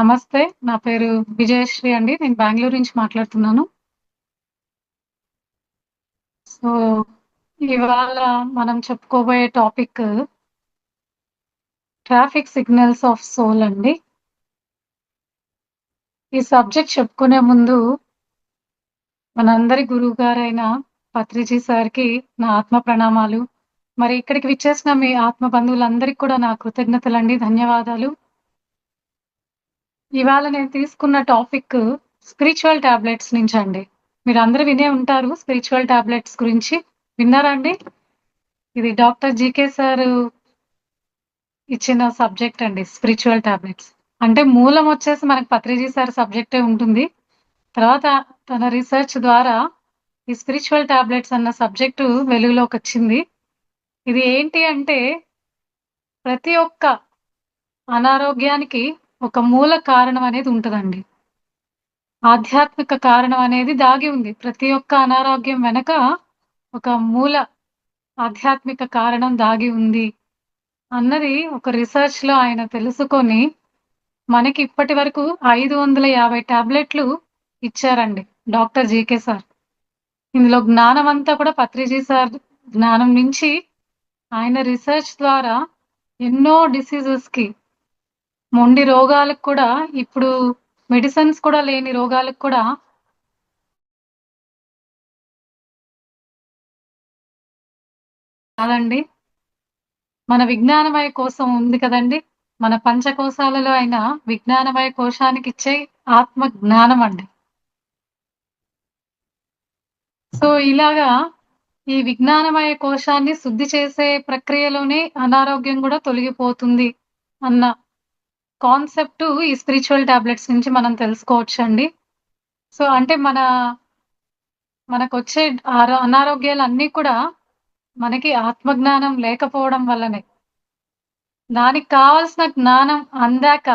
నమస్తే. నా పేరు విజయశ్రీ అండి. నేను బెంగుళూరు నుంచి మాట్లాడుతున్నాను. సో, ఇవాళ మనం చెప్పుకోబోయే topic traffic signals of soul అండి. ఈ సబ్జెక్ట్ చెప్పుకునే ముందు మనందరి గురువుగారైన పత్రిజీ సార్‌కి నా ఆత్మ ప్రణామాలు. మరి ఇక్కడికి విచ్చేసిన మీ ఆత్మ బంధువులందరికీ కూడా నా కృతజ్ఞతలండి. ధన్యవాదాలు. ఇవాళ నేను తీసుకున్న టాపిక్ స్పిరిచ్యువల్ టాబ్లెట్స్ నుంచండి. మీరందరూ వినే ఉంటారు స్పిరిచ్యువల్ టాబ్లెట్స్ గురించి. విన్నారా అండి? ఇది డాక్టర్ జీకే సారు ఇచ్చిన సబ్జెక్ట్ అండి స్పిరిచ్యువల్ టాబ్లెట్స్. అంటే మూలం వచ్చేసి మనకు పత్రిజీ సార్ సబ్జెక్టే ఉంటుంది. తర్వాత తన రిసర్చ్ ద్వారా ఈ స్పిరిచ్యువల్ టాబ్లెట్స్ అన్న సబ్జెక్టు వెలుగులోకొచ్చింది. ఇది ఏంటి అంటే ప్రతి ఒక్క అనారోగ్యానికి ఒక మూల కారణం అనేది ఉంటదండి. ఆధ్యాత్మిక కారణం అనేది దాగి ఉంది. ప్రతి ఒక్క అనారోగ్యం వెనక ఒక మూల ఆధ్యాత్మిక కారణం దాగి ఉంది అన్నది ఒక రిసర్చ్‌లో ఆయన తెలుసుకొని మనకి ఇప్పటి వరకు 550 టాబ్లెట్లు ఇచ్చారండి డాక్టర్ జీకే సార్. ఇందులో జ్ఞానం అంతా కూడా పత్రిజీ సార్ జ్ఞానం నుంచి ఆయన రిసర్చ్ ద్వారా ఎన్నో డిసీజెస్‌కి మొండి రోగాలకు కూడా ఇప్పుడు మెడిసిన్స్ కూడా లేని రోగాలకు కూడా కాదండి. మన విజ్ఞానమయ కోశం ఉంది కదండీ! మన పంచకోశాలలో అయిన విజ్ఞానమయ కోశానికిచ్చే ఆత్మ జ్ఞానం అండి. సో, ఇలాగా ఈ విజ్ఞానమయ కోశాన్ని శుద్ధి చేసే ప్రక్రియలోనే అనారోగ్యం గూడా తొలగిపోతుంది అన్న కాన్సెప్టు ఈ స్పిరిచ్యువల్ టాబ్లెట్స్ నుంచి మనం తెలుసుకోవచ్చండి. సో, అంటే మనకొచ్చే అనారోగ్యాలన్నీ కూడా మనకి ఆత్మజ్ఞానం లేకపోవడం వల్లనే. దానికి కావాల్సిన జ్ఞానం అందాక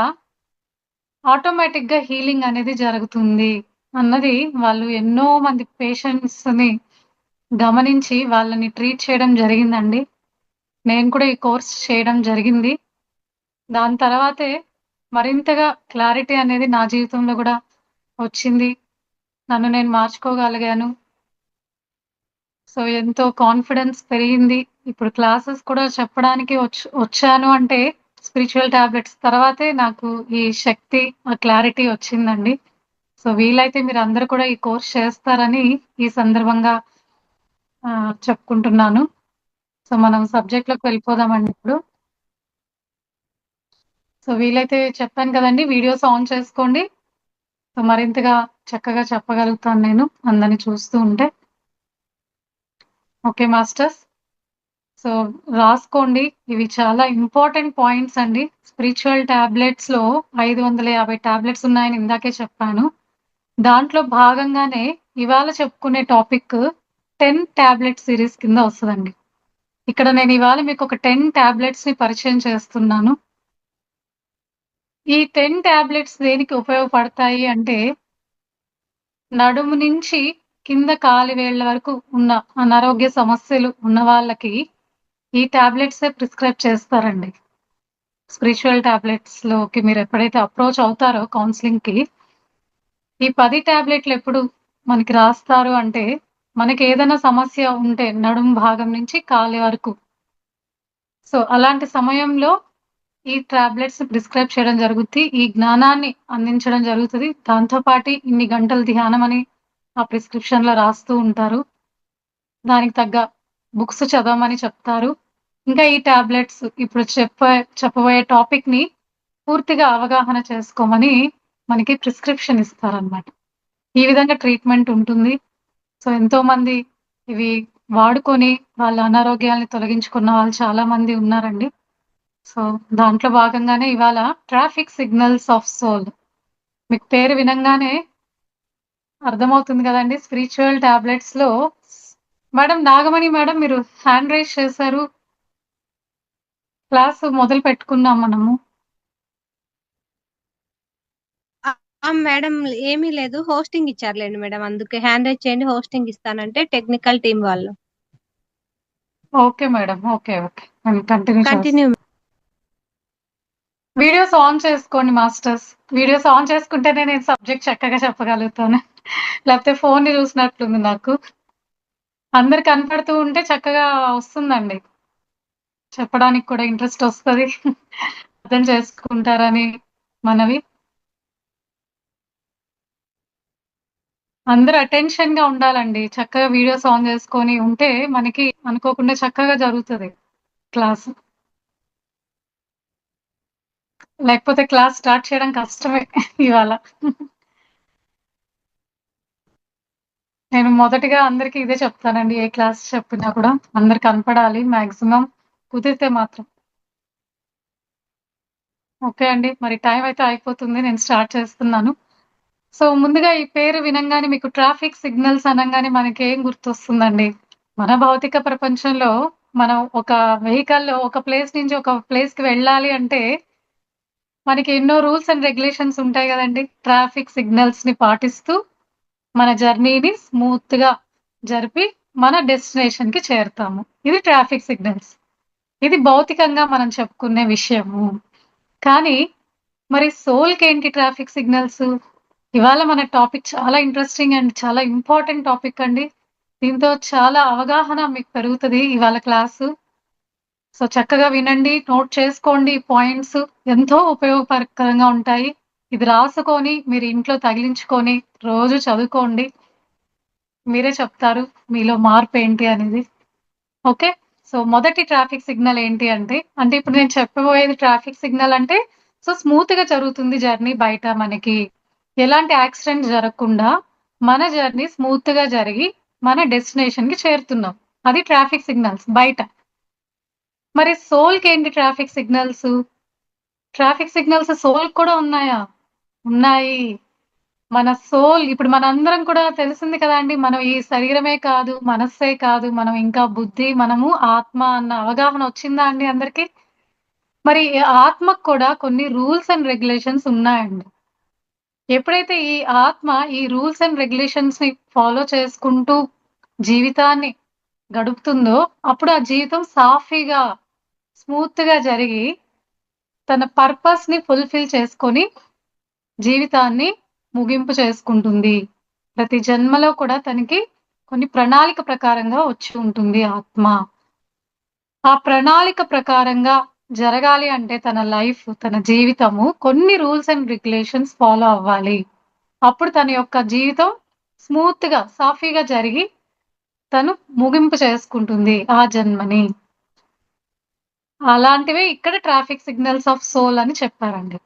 ఆటోమేటిక్‌గా హీలింగ్ అనేది జరుగుతుంది అన్నది వాళ్ళు ఎన్నో మంది పేషెంట్స్‌ని గమనించి వాళ్ళని ట్రీట్ చేయడం జరిగిందండి. నేను కూడా ఈ కోర్స్ చేయడం జరిగింది. దాని తర్వాతే మరింతగా క్లారిటీ అనేది నా జీవితంలో గూడా వచ్చింది. నన్ను నేను మార్చుకోగలిగాను. సో, ఎంతో కాన్ఫిడెన్స్ పెరిగింది. ఇప్పుడు క్లాసెస్ కూడా చెప్పడానికి వచ్చాను అంటే స్పిరిచ్యువల్ టాబ్లెట్స్ తర్వాతే నాకు ఈ శక్తి, ఆ క్లారిటీ వచ్చిందండి. సో, వీలైతే మీరందరూ కూడా ఈ కోర్స్ చేస్తారని ఈ సందర్భంగా చెప్పుకుంటున్నాను. సో, మనం సబ్జెక్ట్‌లోకి వెళ్ళిపోదామండి ఇప్పుడు. సో, వీలైతే చెప్పాను కదండీ! వీడియోస్ ఆన్ చేసుకోండి. సో, మరింతగా చక్కగా చెప్పగలుగుతాను నేను అందరిని చూస్తూ ఉంటే. Okay masters. సో, రాసుకోండి. ఇవి చాలా ఇంపార్టెంట్ పాయింట్స్ అండి. స్పిరిచ్యువల్ టాబ్లెట్స్‌లో 550 టాబ్లెట్స్ ఉన్నాయని ఇందాకే చెప్పాను. దాంట్లో భాగంగానే ఇవాళ చెప్పుకునే టాపిక్ 10 టాబ్లెట్ సీరీస్ కింద వస్తదండి. ఇక్కడ నేను ఇవాళ మీకొక 10 టాబ్లెట్స్‌ని పరిచయం చేస్తున్నాను. ఈ 10 టాబ్లెట్స్ దేనికి ఉపయోగపడతాయి అంటే, నడుము నుంచి కింద కాలి వేళ్ళ వరకు ఉన్న అనారోగ్య సమస్యలు ఉన్న వాళ్ళకి ఈ టాబ్లెట్సే ప్రిస్క్రైబ్ చేస్తారండి. స్పిరిచ్యువల్ టాబ్లెట్స్‌లోకి మీరెప్పుడైతే అప్రోచ్ అవుతారో కౌన్సెలింగ్‌కి, ఈ 10 టాబ్లెట్లు ఎప్పుడు మనకి రాస్తారు అంటే, మనకేదైనా సమస్య ఉంటే నడుము భాగం నుంచి కాలి వరకు. సో, అలాంటి సమయంలో ఈ టాబ్లెట్స్ ప్రిస్క్రైబ్ చేయడం జరుగుద్ది. ఈ జ్ఞానాన్ని అందించడం జరుగుతది. దాంతో పాటు ఇన్ని గంటలు ధ్యానం అని ఆ ప్రిస్క్రిప్షన్‌లో రాస్తూ ఉంటారు. దానికి తగ్గ బుక్స్ చదవమని చెప్తారు. ఇంకా ఈ టాబ్లెట్స్ ఇప్పుడు చెప్పబోయే టాపిక్‌ని పూర్తిగా అవగాహన చేసుకోమని మనకి ప్రిస్క్రిప్షన్ ఇస్తారనమాట. ఈ విధంగా ట్రీట్మెంట్ ఉంటుంది. సో, ఎంతోమంది ఇవి వాడుకొని వాళ్ళ అనారోగ్యాల్ని తొలగించుకున్న వాళ్ళు చాలా మంది ఉన్నారండి. సో, దాంట్లో భాగంగానే ఇవాళ ట్రాఫిక్ సిగ్నల్స్ ఆఫ్ సోల్. మీకు పేరు వినంగానే అర్థమవుతుంది గదండీ! స్పిరిచ్యువల్ టాబ్లెట్స్‌లో మేడం నాగమణి మేడం మీరు హ్యాండ్ రైజ్ చేశారు. క్లాస్ మొదలు పెట్టుకుందాం మనము. ఆ! మేడం ఏమీ లేదు. హోస్టింగ్ ఇచ్చారులెండి మేడం. అందుకే హ్యాండ్ రైజ్ చేయండి హోస్టింగ్ ఇస్తానంటే టెక్నికల్ టీమ్ వాళ్ళు. Okay madam. ఓకే. ఓకే. నేను కంటిన్యూ చేస్తా. కంటిన్యూ వీడియోస్ ఆన్ చేసుకోండి మాస్టర్స్. వీడియోస్ ఆన్ చేసుకుంటేనే నేను సబ్జెక్ట్ చక్కగా చెప్పగలుగుతాను. లేకపోతే ఫోన్‌ని చూసినట్లుంది నాకు. అందరు కనపడుతూ ఉంటే చక్కగా వస్తుందండి. చెప్పడానికి కూడా ఇంట్రెస్ట్ వస్తది. అర్థం చేసుకుంటారని మనవి. అందరూ అటెన్షన్‌గా ఉండాలండి. చక్కగా వీడియోస్ ఆన్ చేసుకొని ఉంటే మనకి అనుకోకుండా చక్కగా జరుగుతది క్లాసు. లేకపోతే క్లాస్ స్టార్ట్ చేయడం కష్టమే ఇవాళ. నేను మొదటిగా అందరికి ఇదే చెప్తానండి. ఏ క్లాస్ చెప్పినా కూడా అందరు కనపడాలి మాక్సిమం కుదిరితే మాత్రం. ఓకే అండి. మరి టైం అయితే అయిపోతుంది. నేను స్టార్ట్ చేస్తున్నాను. సో, ముందుగా ఈ పేరు వినంగానే మీకు ట్రాఫిక్ సిగ్నల్స్ అనంగానే మనకేం గుర్తొస్తుందండి? మన భౌతిక ప్రపంచంలో మనం ఒక వెహికల్‌లో ఒక ప్లేస్ నుంచి ఒక ప్లేస్‌కి వెళ్ళాలి అంటే మనకి ఎన్నో రూల్స్ అండ్ రెగ్యులేషన్స్ ఉంటాయి గదండీ! ట్రాఫిక్ సిగ్నల్స్‌ని పాటిస్తూ మన జర్నీని స్మూత్‌గా జరిపి మన డెస్టినేషన్‌కి చేరుతాము. ఇది ట్రాఫిక్ సిగ్నల్స్. ఇది భౌతికంగా మనం చెప్పుకునే విషయము. కానీ మరి సోల్‌కేంటి ట్రాఫిక్ సిగ్నల్స్? ఇవాళ మన టాపిక్ చాలా ఇంట్రెస్టింగ్ అండ్ చాలా ఇంపార్టెంట్ టాపిక్ అండి. దీంతో చాలా అవగాహన మీకు పెరుగుతది ఇవాళ క్లాసు. సో, చక్కగా వినండి. నోట్ చేసుకోండి పాయింట్స్. ఎంతో ఉపయోగకరంగా ఉంటాయి. ఇది రాసుకొని మీరు ఇంట్లో తగిలించుకొని రోజు చదువుకోండి. మీరే చెప్తారు మీలో మార్పేంటి అనేది. ఓకే. సో, మొదటి ట్రాఫిక్ సిగ్నల్ ఏంటి అంటే ఇప్పుడు నేను చెప్పబోయేది ట్రాఫిక్ సిగ్నల్ అంటే సో, స్మూత్‌గా జరుగుతుంది జర్నీ బయట మనకి. ఎలాంటి యాక్సిడెంట్ జరగకుండా మన జర్నీ స్మూత్‌గా జరిగి మన డెస్టినేషన్‌కి చేరుతున్నాం. అది ట్రాఫిక్ సిగ్నల్స్ బయట. మరి సోల్‌కేంటి ట్రాఫిక్ సిగ్నల్స్? ట్రాఫిక్ సిగ్నల్స్ సోల్‌కి కూడా ఉన్నాయా? ఉన్నాయి. మన సోల్ ఇప్పుడు మనందరం కూడా తెలిసింది కదండీ! మనం ఈ శరీరమే కాదు, మనస్సే కాదు, మనం ఇంకా బుద్ధి, మనము ఆత్మ అన్న అవగాహన వచ్చిందా అండి అందరికి? మరి ఆత్మకు కూడా కొన్ని రూల్స్ అండ్ రెగ్యులేషన్స్ ఉన్నాయండి. ఎప్పుడైతే ఈ ఆత్మ ఈ రూల్స్ అండ్ రెగ్యులేషన్స్‌ని ఫాలో చేసుకుంటూ జీవితాన్ని గడుపుతుందో, అప్పుడు ఆ జీవితం సాఫీగా, స్మూత్‌గా జరిగి తన పర్పస్‌ని ఫుల్‌ఫిల్ చేసుకొని జీవితాన్ని ముగింపు చేసుకుంటుంది. ప్రతి జన్మలో కూడా తనకి కొన్ని ప్రణాళిక ప్రకారంగా వచ్చి ఉంటుంది ఆత్మ. ఆ ప్రణాళిక ప్రకారంగా జరగాలి అంటే తన లైఫ్, తన జీవితము కొన్ని రూల్స్ అండ్ రెగ్యులేషన్స్ ఫాలో అవ్వాలి. అప్పుడు తన యొక్క జీవితం స్మూత్‌గా, సాఫీగా జరిగి తను ముగింపు చేసుకుంటుంది ఆ జన్మని. అలాంటివే ఇక్కడ ట్రాఫిక్ సిగ్నల్స్ ఆఫ్ సోల్ అని చెప్పారండి.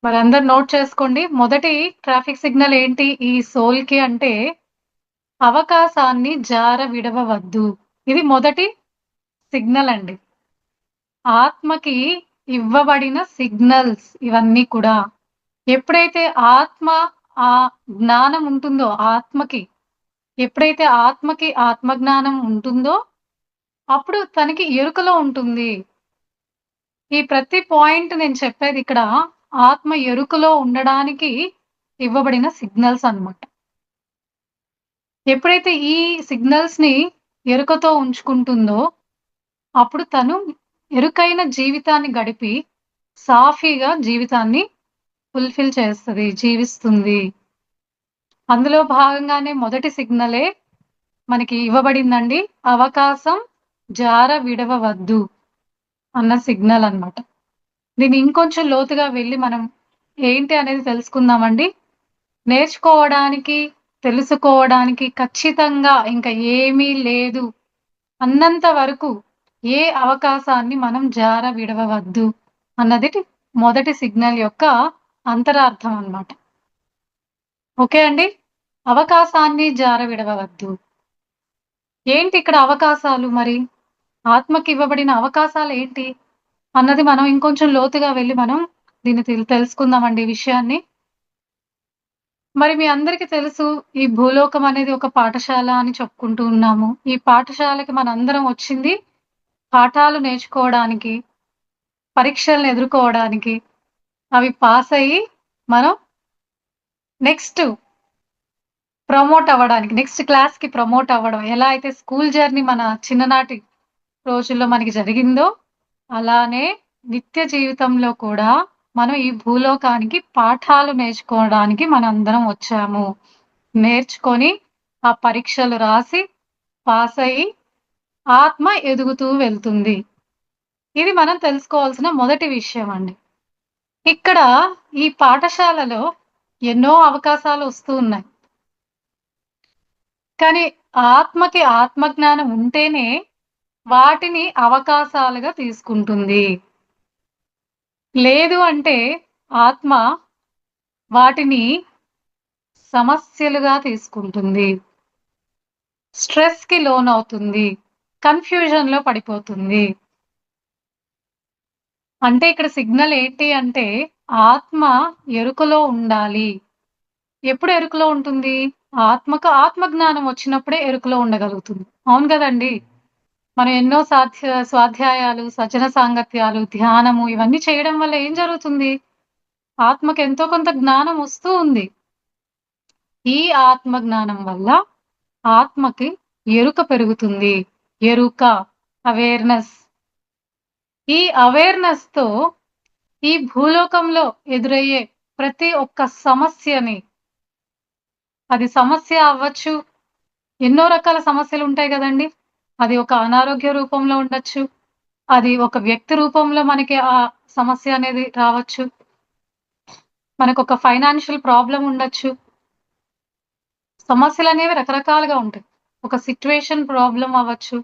మరందరూ నోట్ చేసుకోండి. మొదటి ట్రాఫిక్ సిగ్నల్ ఏంటి ఈ సోల్‌కి అంటే, అవకాశాన్ని జార విడవవద్దు. ఇది మొదటి సిగ్నల్ అండి. ఆత్మకి ఇవ్వబడిన సిగ్నల్స్ ఇవన్నీ కూడా. ఎప్పుడైతే ఆత్మ ఆ జ్ఞానం ఉంటుందో ఆత్మకి, ఎప్పుడైతే ఆత్మకి ఆత్మజ్ఞానం ఉంటుందో, అప్పుడు తనకి ఎరుకలో ఉంటుంది. ఈ ప్రతి పాయింట్ నేను చెప్పేదిక్కడ ఆత్మ ఎరుకలో ఉండడానికి ఇవ్వబడిన సిగ్నల్స్ అన్నమాట. ఎప్పుడైతే ఈ సిగ్నల్స్‌ని ఎరుకతో ఉంచుకుంటుందో, అప్పుడు తను ఎరుకైన జీవితాన్ని గడిపి, సాఫీగా జీవితాన్ని ఫుల్‌ఫిల్ చేస్తది, జీవిస్తుంది. అందులో భాగంగానే మొదటి సిగ్నలే మనకి ఇవ్వబడిందండి. అవకాశం జార విడవవద్దు అన్న సిగ్నల్ అన్నమాట. దీన్ని ఇంకొంచెం లోతుగా వెళ్లి మనం ఏంటి అనేది తెలుసుకుందామండి. నేర్చుకోవడానికి, తెలుసుకోవడానికి ఖచ్చితంగా ఇంక ఏమీ లేదు అన్నంత వరకు ఏ అవకాశాన్ని మనం జార విడవవద్దు అన్నది మొదటి సిగ్నల్ యొక్క అంతరార్థం అన్నమాట. ఓకే అండి. అవకాశాన్ని జార విడవవద్దు. ఏంటి ఇక్కడ అవకాశాలు మరి? ఆత్మకివ్వబడిన అవకాశాలేంటి? అన్నది మనం ఇంకొంచెం లోతుగా వెళ్లి మనం దీన్ని తెలుసుకుందామండి ఈ విషయాన్ని. మరి మీ అందరికీ తెలుసు ఈ భూలోకం అనేది ఒక పాఠశాల అని చెప్పుకుంటూ ఉన్నాము. ఈ పాఠశాలకి మనందరం వచ్చింది పాఠాలు నేర్చుకోవడానికి, పరీక్షలను ఎదుర్కోవడానికి, అవి పాస్ అయ్యి మనం నెక్స్ట్ ప్రమోట్ అవ్వడానికి, నెక్స్ట్ క్లాస్‌కి ప్రమోట్ అవ్వడం. ఎలా అయితే స్కూల్ జర్నీ మన చిన్ననాటి రోజుల్లో మనకి జరిగిందో, అలానే నిత్య జీవితంలో కూడా మనం ఈ భూలోకానికి పాఠాలు నేర్చుకోవడానికి మనందరం వచ్చాము. నేర్చుకొని ఆ పరీక్షలు రాసి పాస్ అయ్యి ఆత్మ ఎదుగుతూ వెళ్తుంది. ఇది మనం తెలుసుకోవాల్సిన మొదటి విషయం అండి. ఇక్కడ ఈ పాఠశాలలో ఎన్నో అవకాశాలు వస్తూ ఉన్నాయి. కానీ ఆత్మకి ఆత్మజ్ఞానం ఉంటేనే వాటిని అవకాశాలుగా తీసుకుంటుంది. లేదు అంటే ఆత్మ వాటిని సమస్యలుగా తీసుకుంటుంది. స్ట్రెస్‌కి లోనవుతుంది. కన్‌ఫ్యూజన్‌లో పడిపోతుంది. అంటే ఇక్కడ సిగ్నల్ ఏంటి అంటే ఆత్మ ఎరుకలో ఉండాలి. ఎప్పుడు ఎరుకలో ఉంటుంది? ఆత్మకు ఆత్మజ్ఞానం వచ్చినప్పుడే ఎరుకలో ఉండగలుగుతుంది. అవును గదండీ! మనం ఎన్నో స్వాధ్యాయాలు, సజ్జన సాంగత్యాలు, ధ్యానము ఇవన్నీ చేయడం వల్ల ఏం జరుగుతుంది? ఆత్మకు ఎంతో కొంత జ్ఞానం వస్తూ ఉంది. ఈ ఆత్మ జ్ఞానం వల్ల ఆత్మకి ఎరుక పెరుగుతుంది. ఎరుక, అవేర్‌నెస్. ఈ అవేర్‌నెస్‌తో ఈ భూలోకంలో ఎదురయ్యే ప్రతి ఒక్క సమస్యని అది సమస్య అవ్వచ్చు. ఎన్నో రకాల సమస్యలుంటాయి గదండీ! అది ఒక అనారోగ్య రూపంలో ఉండొచ్చు. అది ఒక వ్యక్తి రూపంలో మనకి ఆ సమస్య అనేది రావచ్చు. మనకొక ఫైనాన్షియల్ ప్రాబ్లమ్ ఉండొచ్చు. సమస్యలనేవి రకరకాలుగా ఉంటాయి. ఒక సిట్యుయేషన్ ప్రాబ్లమ్ అవ్వచ్చు.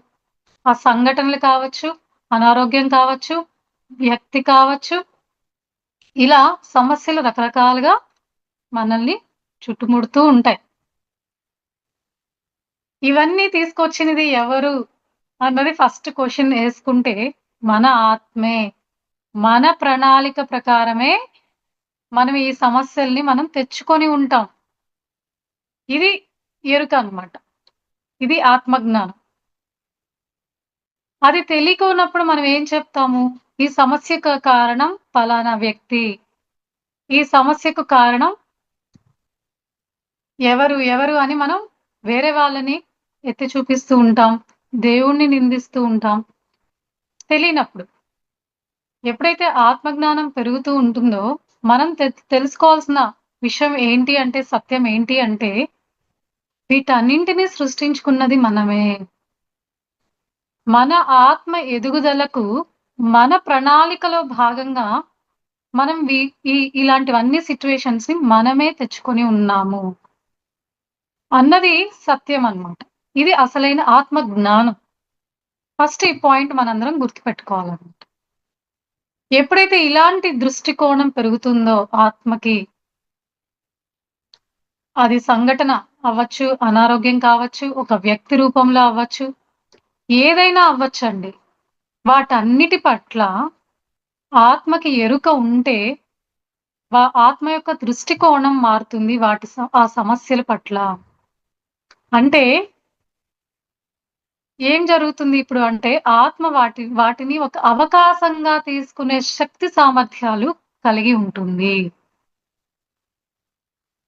ఆ సంఘటనలు కావచ్చు, అనారోగ్యం కావచ్చు, వ్యక్తి కావచ్చు. ఇలా సమస్యలు రకరకాలుగా మనల్ని చుట్టుముడుతూ ఉంటాయి. ఇవన్నీ తీసుకొచ్చినది ఎవరు అన్నది ఫస్ట్ క్వెషన్ యేసుకుంటే మన ఆత్మే. మన ప్రణాళిక ప్రకారమే మనం ఈ సమస్యల్ని మనం తెచ్చుకొని ఉంటాం. ఇది ఎరుక అన్నమాట. ఇది ఆత్మజ్ఞానం. అది తెలియకున్నప్పుడు మనం ఏం చెప్తాము? ఈ సమస్యకు కారణం పలానా వ్యక్తి. ఈ సమస్యకు కారణం ఎవరు అని మనం వేరే వాళ్ళని ఎత్తి చూపిస్తూ ఉంటాం. దేవుణ్ణి నిందిస్తూ ఉంటాం. తెలియనప్పుడు. ఎప్పుడైతే ఆత్మజ్ఞానం పెరుగుతూ ఉంటుందో మనం తెలుసుకోవాల్సిన విషయం ఏంటి అంటే సత్యం ఏంటి అంటే వీటన్నింటినీ సృష్టించుకున్నది మనమే. మన ఆత్మ ఎదుగుదలకు మన ప్రణాళికలో భాగంగా మనం ఇలాంటివన్నీ సిట్యుయేషన్స్ ని మనమే తెచ్చుకొని ఉన్నాము అన్నది సత్యం అన్నమాట. ఇది అసలైన ఆత్మ జ్ఞానం. ఫస్ట్ ఈ పాయింట్ మనందరం గుర్తుపెట్టుకోవాలన్నమాట. ఎప్పుడైతే ఇలాంటి దృష్టికోణం పెరుగుతుందో ఆత్మకి అది సంఘటన అవ్వచ్చు, అనారోగ్యం కావచ్చు, ఒక వ్యక్తి రూపంలో అవ్వచ్చు, ఏదైనా అవ్వచ్చండి. వాటన్నిటి పట్ల ఆత్మకి ఎరుక ఉంటే ఆత్మ యొక్క దృష్టికోణం మారుతుంది ఆ సమస్యల పట్ల. అంటే ఏం జరుగుతుంది ఇప్పుడు అంటే ఆత్మ వాటిని ఒక అవకాశంగా తీసుకునే శక్తి సామర్థ్యాలు కలిగి ఉంటుంది.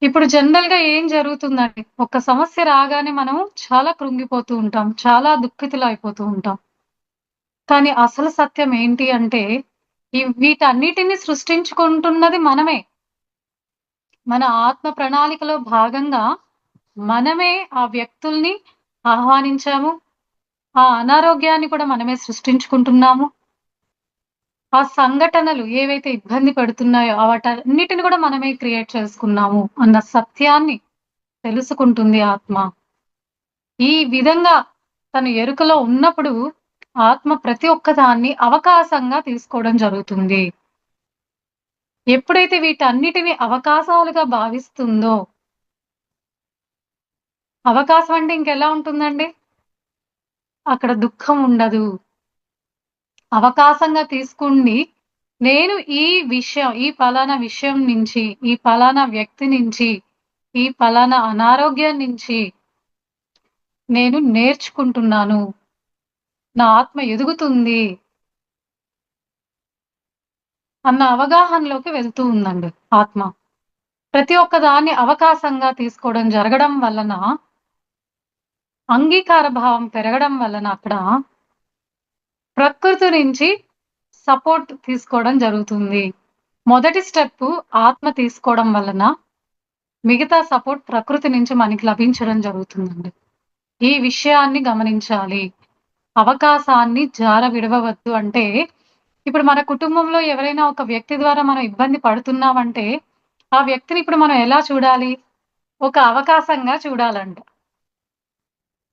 ఇప్పుడు జనరల్‌గా ఏం జరుగుతుందండి? ఒక సమస్య రాగానే మనం చాలా కృంగిపోతూ ఉంటాం. చాలా దుఃఖితులైపోతూ ఉంటాం. కానీ అసలు సత్యం ఏంటి అంటే వీటన్నిటిని సృష్టించుకుంటున్నది మనమే. మన ఆత్మ ప్రణాళికలో భాగంగా మనమే ఆ వ్యక్తుల్ని ఆహ్వానించాము. ఆ అనారోగ్యాన్ని కూడా మనమే సృష్టించుకుంటున్నాము. ఆ సంఘటనలు ఏవైతే ఇబ్బంది పెడుతున్నాయో వాటన్నిటిని కూడా మనమే క్రియేట్ చేసుకున్నాము అన్న సత్యాన్ని తెలుసుకుంటుంది ఆత్మ. ఈ విధంగా తను ఎరుకలో ఉన్నప్పుడు ఆత్మ ప్రతి ఒక్కదాన్ని అవకాశంగా తీసుకోవడం జరుగుతుంది. ఎప్పుడైతే వీటన్నిటిని అవకాశాలుగా భావిస్తుందో అవకాశం అంటే ఇంకెలా ఉంటుందండి? అక్కడ దుఃఖం ఉండదు. అవకాశంగా తీసుకుండి నేను ఈ పలానా విషయం నుంచి, ఈ పలానా వ్యక్తి నుంచి, ఈ పలానా అనారోగ్యం నుంచి నేను నేర్చుకుంటున్నాను. నా ఆత్మ ఎదుగుతుంది అన్న అవగాహనలోకి వెళ్తూ ఉందండి ఆత్మ. ప్రతి ఒక్క దాన్ని అవకాశంగా తీసుకోవడం జరగడం వలన అంగీకార భావం పెరగడం వలన అక్కడ ప్రకృతి నుంచి సపోర్ట్ తీసుకోవడం జరుగుతుంది. మొదటి స్టెప్పు ఆత్మ తీసుకోవడం వలన, మిగతా సపోర్ట్ ప్రకృతి నుంచి మనకి లభించడం జరుగుతుందండి. ఈ విషయాన్ని గమనించాలి. అవకాశాన్ని జార విడవవద్దు అంటే, ఇప్పుడు మన కుటుంబంలో ఎవరైనా ఒక వ్యక్తి ద్వారా మనం ఇబ్బంది పడుతున్నామంటే, ఆ వ్యక్తిని ఇప్పుడు మనం ఎలా చూడాలి? ఒక అవకాశంగా చూడాలంట.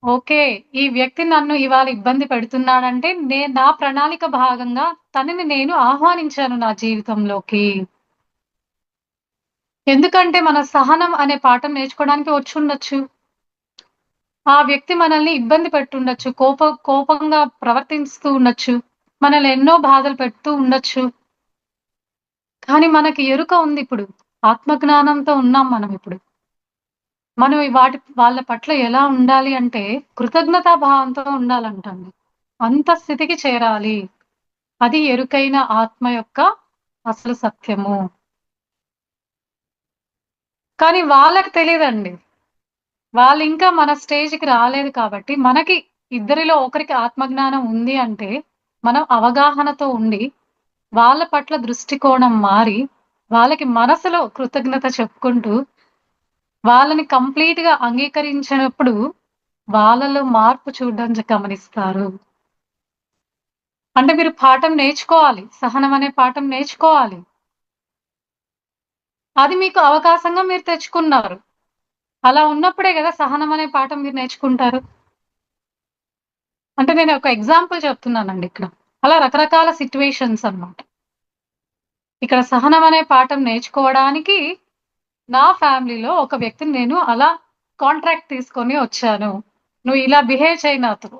ఓకే. ఈ వ్యక్తి నన్ను ఇవాళ ఇబ్బంది పెడుతున్నాడంటే, నా ప్రణాళిక భాగంగా తనని నేను ఆహ్వానించాను నా జీవితంలోకి. ఎందుకంటే, మన సహనం అనే పాఠం నేర్చుకోవడానికి వచ్చుండొచ్చు. ఆ వ్యక్తి మనల్ని ఇబ్బంది పెట్టుండొచ్చు. కోపంగా ప్రవర్తిస్తూ ఉండొచ్చు. మనల్ని ఎన్నో బాధలు పెడుతూ ఉండొచ్చు. కానీ మనకి ఎరుక ఉందిప్పుడు. ఆత్మజ్ఞానంతో ఉన్నాం మనమిప్పుడు. మనం వాళ్ళ పట్ల ఎలా ఉండాలి అంటే, కృతజ్ఞతా భావంతో ఉండాలంటండి. అంత స్థితికి చేరాలి. అది ఎరుకైన ఆత్మ యొక్క అసలు సత్యము. కానీ వాళ్ళకి తెలీదండి. వాళ్ళింకా మన స్టేజ్‌కి రాలేదు కాబట్టి, మనకి ఇద్దరిలో ఒకరికి ఆత్మజ్ఞానం ఉంది అంటే, మనం అవగాహనతో ఉండి, వాళ్ళ పట్ల దృష్టికోణం మారి, వాళ్ళకి మనసులో కృతజ్ఞత చెప్పుకుంటూ, వాళ్ళని కంప్లీట్‌గా అంగీకరించినప్పుడు, వాళ్ళలో మార్పు చూడడం గమనిస్తారు. అంటే మీరు పాఠం నేర్చుకోవాలి. సహనం అనే పాఠం నేర్చుకోవాలి. అది మీకు అవకాశంగా మీరు తెచ్చుకున్నారు. అలా ఉన్నప్పుడే గదా! సహనం అనే పాఠం మీరు నేర్చుకుంటారు. అంటే నేను ఒక ఎగ్జాంపుల్ చెప్తున్నానండి ఇక్కడ. అలా రకరకాల సిట్యుయేషన్స్ అన్నమాట. ఇక్కడ సహనం అనే పాఠం నేర్చుకోవడానికి నా ఫ్యామిలీలో ఒక వ్యక్తిని నేను అలా కాంట్రాక్ట్ తీసుకొని వచ్చాను. నువ్వు ఇలా బిహేవ్ చెయ్యి నాతో.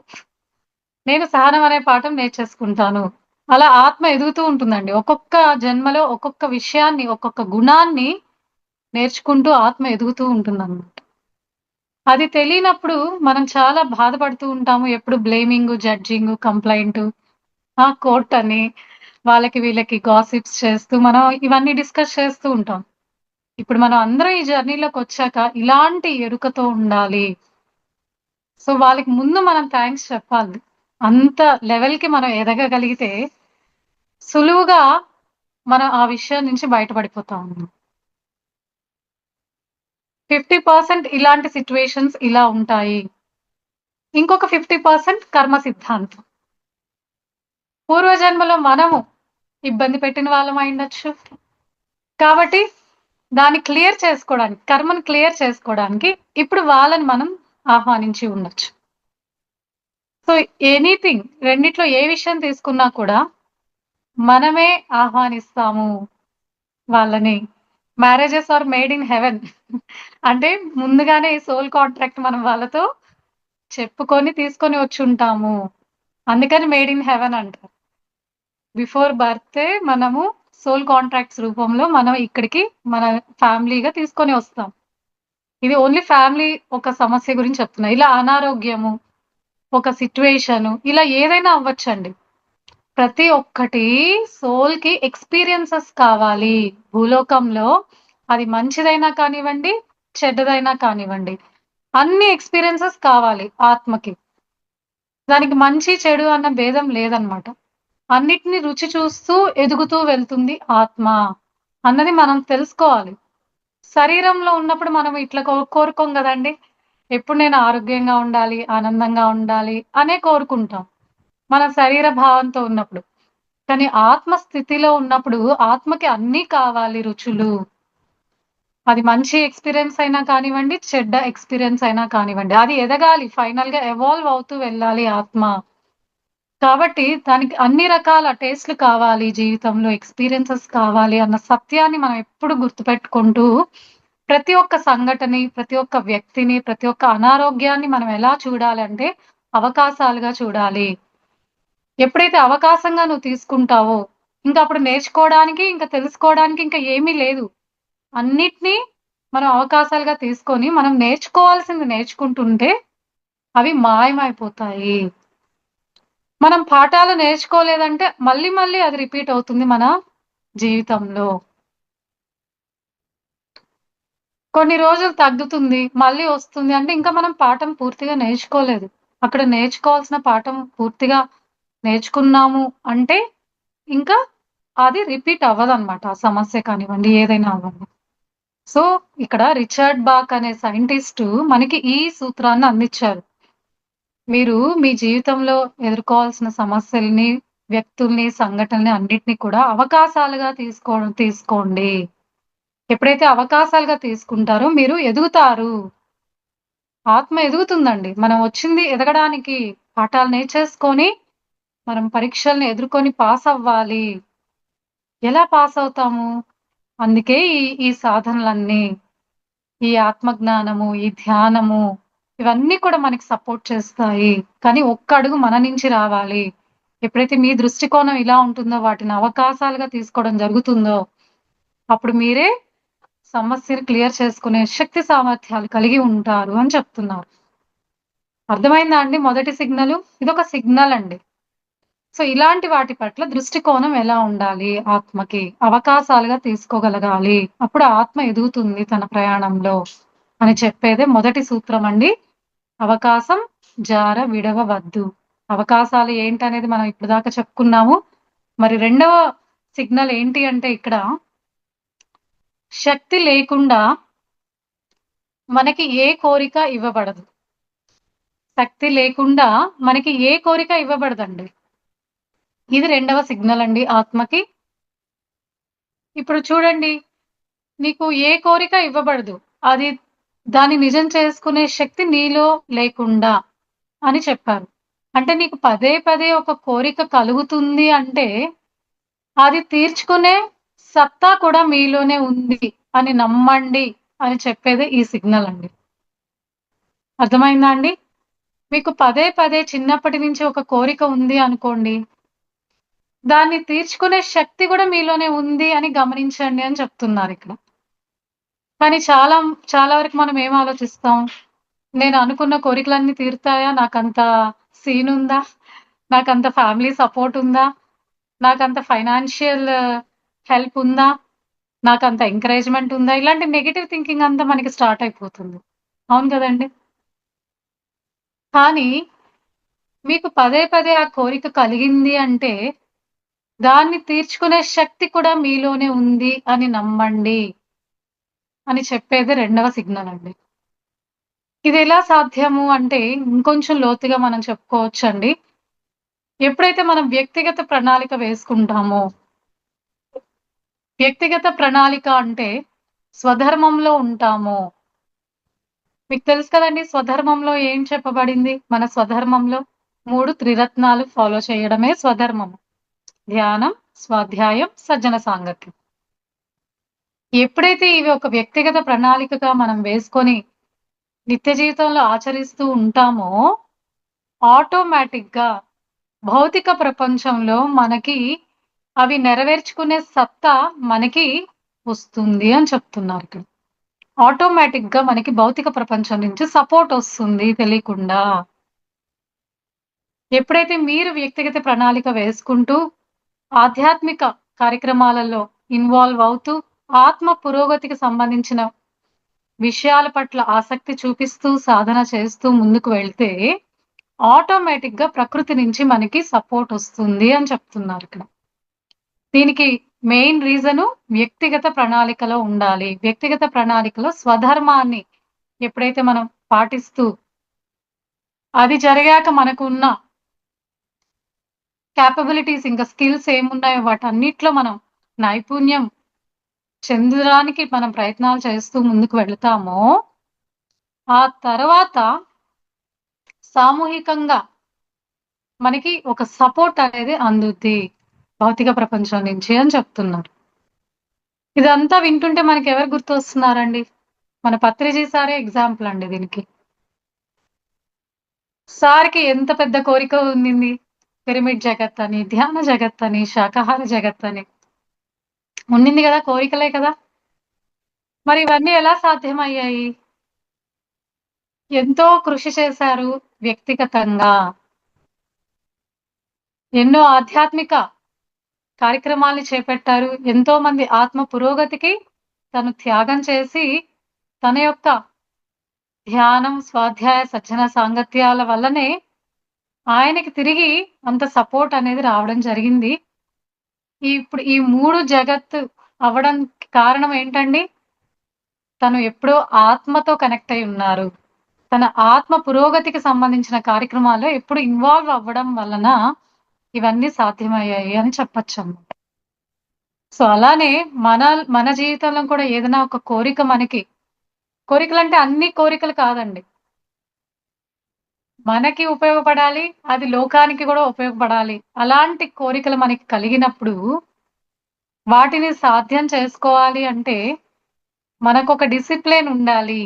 నేను సహనం అనే పాఠం నేర్చేసుకుంటాను. అలా ఆత్మ ఎదుగుతూ ఉంటుందండి. ఒక్కొక్క జన్మలో ఒక్కొక్క విషయాన్ని, ఒక్కొక్క గుణాన్ని నేర్చుకుంటూ ఆత్మ ఎదుగుతూ ఉంటుందన్నమాట. అది తెలియనప్పుడు మనం చాలా బాధపడుతూ ఉంటాము. ఎప్పుడు బ్లేమింగు, జడ్జింగు, కంప్లెయింటు, కోర్ట్ అని వాళ్ళకి వీళ్ళకి గాసిప్స్ చేస్తూ మనం ఇవన్నీ డిస్కస్ చేస్తూ ఉంటాం. ఇప్పుడు మనం అందరం ఈ జర్నీలోకొచ్చాక ఇలాంటి ఎరుకతో ఉండాలి. సో, వాళ్ళకి ముందు మనం థాంక్స్ చెప్పాలి. అంత లెవెల్‌కి మనం ఎదగగలిగితే సులువుగా మనం ఆ విషయం నుంచి బయటపడిపోతాము. 50% ఇలాంటి సిట్యుయేషన్స్ ఇలా ఉంటాయి. ఇంకొక 50% కర్మ సిద్ధాంతం. పూర్వజన్మలో మనము ఇబ్బంది పెట్టిన వాళ్ళం అయ్యుండొచ్చు. కాబట్టి దాన్ని క్లియర్ చేసుకోవడానికి, కర్మను క్లియర్ చేసుకోవడానికి ఇప్పుడు వాళ్ళని మనం ఆహ్వానించి ఉండొచ్చు. సో, ఎనీథింగ్ రెండిట్లో ఏ విషయం తీసుకున్నా కూడా మనమే ఆహ్వానిస్తాము వాళ్ళని. Marriages are made in heaven. అంటే ముందుగానే సోల్ కాంట్రాక్ట్ మనం వాళ్ళతో చెప్పుకొని తీసుకొని వచ్చుంటాము. అందుకని మేడ్ ఇన్ హెవెన్ అంటారు. బిఫోర్ బర్తే మనము సోల్ కాంట్రాక్ట్స్ రూపంలో మనం ఇక్కడికి మన ఫ్యామిలీగా తీసుకొని వస్తాం. ఇది ఓన్లీ ఫ్యామిలీ ఒక సమస్య గురించి చెప్తున్నా. ఇలా అనారోగ్యము, ఒక సిట్యుయేషను ఇలా ఏదైనా అవ్వచ్చండి. ప్రతి ఒక్కటి సోల్‌కి ఎక్స్‌పీరియన్సెస్ కావాలి. భూలోకంలో అది మంచిదైనా కానివ్వండి, చెడ్డదైనా కానివ్వండి. అన్ని ఎక్స్‌పీరియన్సెస్ కావాలి ఆత్మకి. దానికి మంచి, చెడు అన్న భేదం లేదనమాట. అన్నిటిని రుచి చూస్తూ ఎదుగుతూ వెళ్తుంది ఆత్మ అన్నది మనం తెలుసుకోవాలి. శరీరంలో ఉన్నప్పుడు మనం ఇట్లా కోరుకోం గదండీ! ఎప్పుడు నేను ఆరోగ్యంగా ఉండాలి, ఆనందంగా ఉండాలి అనే కోరుకుంటాం. మన శరీర భావంతో ఉన్నప్పుడు. కానీ ఆత్మ స్థితిలో ఉన్నప్పుడు ఆత్మకి అన్నీ కావాలి రుచులు. అది మంచి ఎక్స్‌పీరియన్స్ అయినా కానివ్వండి, చెడ్డ ఎక్స్‌పీరియన్స్ అయినా కానివ్వండి. అది ఎదగాలి ఫైనల్‌గా ఎవాల్వ్ అవుతూ వెళ్ళాలి ఆత్మ. కాబట్టి దానికి అన్ని రకాల టేస్ట్‌లు కావాలి జీవితంలో, ఎక్స్‌పీరియన్సెస్ కావాలి అన్న సత్యాన్ని మనం ఎప్పుడు గుర్తుపెట్టుకుంటూ, ప్రతి ఒక్క సంఘటనని, ప్రతి ఒక్క వ్యక్తిని, ప్రతి ఒక్క అనారోగ్యాన్ని మనం ఎలా చూడాలంటే అవకాశాలుగా చూడాలి. ఎప్పుడైతే అవకాశంగా నువ్వు తీసుకుంటావో, ఇంక అప్పుడు నేర్చుకోవడానికి, ఇంకా తెలుసుకోవడానికి ఇంకా ఏమీ లేదు. అన్నిటిని మనం అవకాశాలుగా తీసుకొని, మనం నేర్చుకోవాల్సింది నేర్చుకుంటుంటే, అవి మాయమైపోతాయి. మనం పాఠాలు నేర్చుకోలేదంటే, మళ్ళీ మళ్ళీ అది రిపీట్ అవుతుంది మన జీవితంలో. కొన్ని రోజులు తగ్గుతుంది, మళ్ళీ వస్తుంది అంటే, ఇంకా మనం పాఠం పూర్తిగా నేర్చుకోలేదు. అక్కడ నేర్చుకోవాల్సిన పాఠం పూర్తిగా నేర్చుకున్నాము అంటే, ఇంకా అది రిపీట్ అవ్వదనమాట. ఆ సమస్య కానివ్వండి, ఏదైనా అవ్వండి. సో, ఇక్కడ రిచర్డ్ బాక్ అనే సైంటిస్టు మనకి ఈ సూత్రాన్ని అందిచ్చారు. మీరు మీ జీవితంలో ఎదుర్కోవాల్సిన సమస్యల్ని, వ్యక్తుల్ని, సంఘటనలని అన్నిటిని కూడా అవకాశాలుగా తీసుకోండి. ఎప్పుడైతే అవకాశాలుగా తీసుకుంటారో మీరు ఎదుగుతారు. ఆత్మ ఎదుగుతుందండి. మనం వచ్చింది ఎదగడానికి. పాఠాలు నేర్చేసుకొని, మనం పరీక్షల్ని ఎదుర్కొని పాసవ్వాలి. ఎలా పాసవుతాము? అందుకే ఈ సాధనలన్నీ. ఈ ఆత్మజ్ఞానము, ఈ ధ్యానము ఇవన్నీ కూడా మనకి సపోర్ట్ చేస్తాయి. కానీ ఒక్క అడుగు మన నుంచి రావాలి. ఎప్పుడైతే మీ దృష్టికోణం ఇలా ఉంటుందో, వాటిని అవకాశాలుగా తీసుకోవడం జరుగుతుందో, అప్పుడు మీరే సమస్యని క్లియర్ చేసుకునే శక్తి సామర్థ్యాలు కలిగి ఉంటారు అని చెప్తున్నారు. అర్థమైందా అండి మొదటి సిగ్నలు? ఇదొక సిగ్నల్ అండి. సో, ఇలాంటి వాటి పట్ల దృష్టికోణం ఎలా ఉండాలి ఆత్మకి? అవకాశాలుగా తీసుకోగలగాలి. అప్పుడు ఆత్మ ఎదుగుతుంది తన ప్రయాణంలో అని చెప్పేదే మొదటి సూత్రం అండి. అవకాశం జార విడవవద్దు. అవకాశాలు ఏంటనేది మనం ఇప్పటిదాకా చెప్పుకున్నాము. మరి రెండవ సిగ్నల్ ఏంటి అంటే ఇక్కడ శక్తి లేకుండా మనకి ఏ కోరిక ఇవ్వబడదు. శక్తి లేకుండా మనకి ఏ కోరిక ఇవ్వబడదండి. ఇది రెండవ సిగ్నల్ అండి ఆత్మకి. ఇప్పుడు చూడండి, నీకు ఏ కోరిక ఇవ్వబడదు. అది దాన్ని నిజం చేసుకునే శక్తి నీలో లేకుండా అని చెప్పారు. అంటే నీకు పదే పదే ఒక కోరిక కలుగుతుంది అంటే, అది తీర్చుకునే సత్తా కూడా మీలోనే ఉంది అని నమ్మండి అని చెప్పేదే ఈ సిగ్నల్ అండి. అర్థమైందా అండి? మీకు పదే పదే చిన్నప్పటి నుంచి ఒక కోరిక ఉంది అనుకోండి. దాన్ని తీర్చుకునే శక్తి కూడా మీలోనే ఉంది అని గమనించండి అని చెప్తున్నారిక్కడ. కానీ చాలా వరకు మనం ఏం ఆలోచిస్తాం? నేను అనుకున్న కోరికలన్నీ తీరుతాయా? నాకంత సీనుందా? నాకంత ఫ్యామిలీ సపోర్ట్ ఉందా? నాకంత ఫైనాన్షియల్ హెల్ప్ ఉందా? నాకంత ఎంకరేజ్‌మెంట్ ఉందా? ఇలాంటి నెగెటివ్ థింకింగ్ అంతా మనకి స్టార్ట్ అయిపోతుంది. అవును కదండీ! కానీ మీకు పదే పదే ఆ కోరిక కలిగింది అంటే, దాన్ని తీర్చుకునే శక్తి కూడా మీలోనే ఉంది అని నమ్మండి అని చెప్పేది రెండవ సిగ్నల్ అండి. ఇదెలా సాధ్యము అంటే, ఇంకొంచెం లోతుగా మనం చెప్పుకోవచ్చండి. ఎప్పుడైతే మనం వ్యక్తిగత ప్రణాళిక వేసుకుంటామో, వ్యక్తిగత ప్రణాళిక అంటే స్వధర్మంలో ఉంటామో, మీకు తెలుసు కదండీ స్వధర్మంలో ఏం చెప్పబడింది? మన స్వధర్మంలో 3 త్రిరత్నాలు ఫాలో చేయడమే స్వధర్మము. ధ్యానం, స్వాధ్యాయం, సజ్జన సాంగత్యం. ఎప్పుడైతే ఇవి ఒక వ్యక్తిగత ప్రణాళికగా మనం వేసుకొని నిత్య జీవితంలో ఆచరిస్తూ ఉంటామో, ఆటోమేటిక్‌గా భౌతిక ప్రపంచంలో మనకి అవి నెరవేర్చుకునే సత్తా మనకి వస్తుంది అని చెప్తున్నారిక్కడ. ఆటోమేటిక్‌గా మనకి భౌతిక ప్రపంచం నుంచి సపోర్ట్ వస్తుంది తెలియకుండా. ఎప్పుడైతే మీరు వ్యక్తిగత ప్రణాళిక వేసుకుంటూ, ఆధ్యాత్మిక కార్యక్రమాలలో ఇన్వాల్వ్ అవుతూ, ఆత్మ పురోగతికి సంబంధించిన విషయాల పట్ల ఆసక్తి చూపిస్తూ, సాధన చేస్తూ ముందుకు వెళ్తే, ఆటోమేటిక్‌గా ప్రకృతి నుంచి మనకి సపోర్ట్ వస్తుంది అని చెప్తున్నారిక్కడ. దీనికి మెయిన్ రీజను వ్యక్తిగత ప్రణాళికలో ఉండాలి. వ్యక్తిగత ప్రణాళికలో స్వధర్మాన్ని ఎప్పుడైతే మనం పాటిస్తూ, అది జరిగాక మనకున్న కేపబిలిటీస్ ఇంకా స్కిల్స్ ఏమున్నాయో వాటన్నిట్లో మనం నైపుణ్యం చెందడానికి మనం ప్రయత్నాలు చేస్తూ ముందుకు వెళతామో, ఆ తర్వాత సామూహికంగా మనకి ఒక సపోర్ట్ అనేది అందుద్ది. భౌతిక ప్రపంచం నుంచి అని చెప్తున్నారు. ఇదంతా వింటుంటే మనకెవరు గుర్తొస్తున్నారండి? మన పత్రిజీ సారే ఎగ్జాంపుల్ అండి దీనికి. సార్‌కి ఎంత పెద్ద కోరిక ఉండింది. పిరమిడ్ జగత్తని, ధ్యాన జగత్తని, శాకాహార జగత్తని. ఉండింది గదా! కోరికలే కదా! మరి ఇవన్నీ ఎలా సాధ్యమయ్యాయి? ఎంతో కృషి చేశారు వ్యక్తిగతంగా. ఎన్నో ఆధ్యాత్మిక కార్యక్రమాల్ని చేపట్టారు. ఎంతో మంది ఆత్మ పురోగతికి తను త్యాగం చేసి, తన యొక్క ధ్యానం, స్వాధ్యాయ, సజ్జన సాంగత్యాల వల్లనే ఆయనకి తిరిగి అంత సపోర్ట్ అనేది రావడం జరిగింది. ఇప్పుడు ఈ 3 జగత్తు అవ్వడానికి కారణం ఏంటండి? తను ఎప్పుడో ఆత్మతో కనెక్ట్ అయి ఉన్నారు. తన ఆత్మ పురోగతికి సంబంధించిన కార్యక్రమాల్లో ఎప్పుడు ఇన్వాల్వ్ అవ్వడం వలన ఇవన్నీ సాధ్యమయ్యాయి అని చెప్పొచ్చన్నమాట. సో, అలానే మన మన జీవితంలో కూడా ఏదైనా ఒక కోరిక మనకి కోరికలంటే అన్ని కోరికలు కాదండి. మనకి ఉపయోగపడాలి. అది లోకానికి గూడా ఉపయోగపడాలి. అలాంటి కోరికలు మనకి కలిగినప్పుడు వాటిని సాధ్యం చేసుకోవాలి అంటే మనకొక డిసిప్లిన్ ఉండాలి.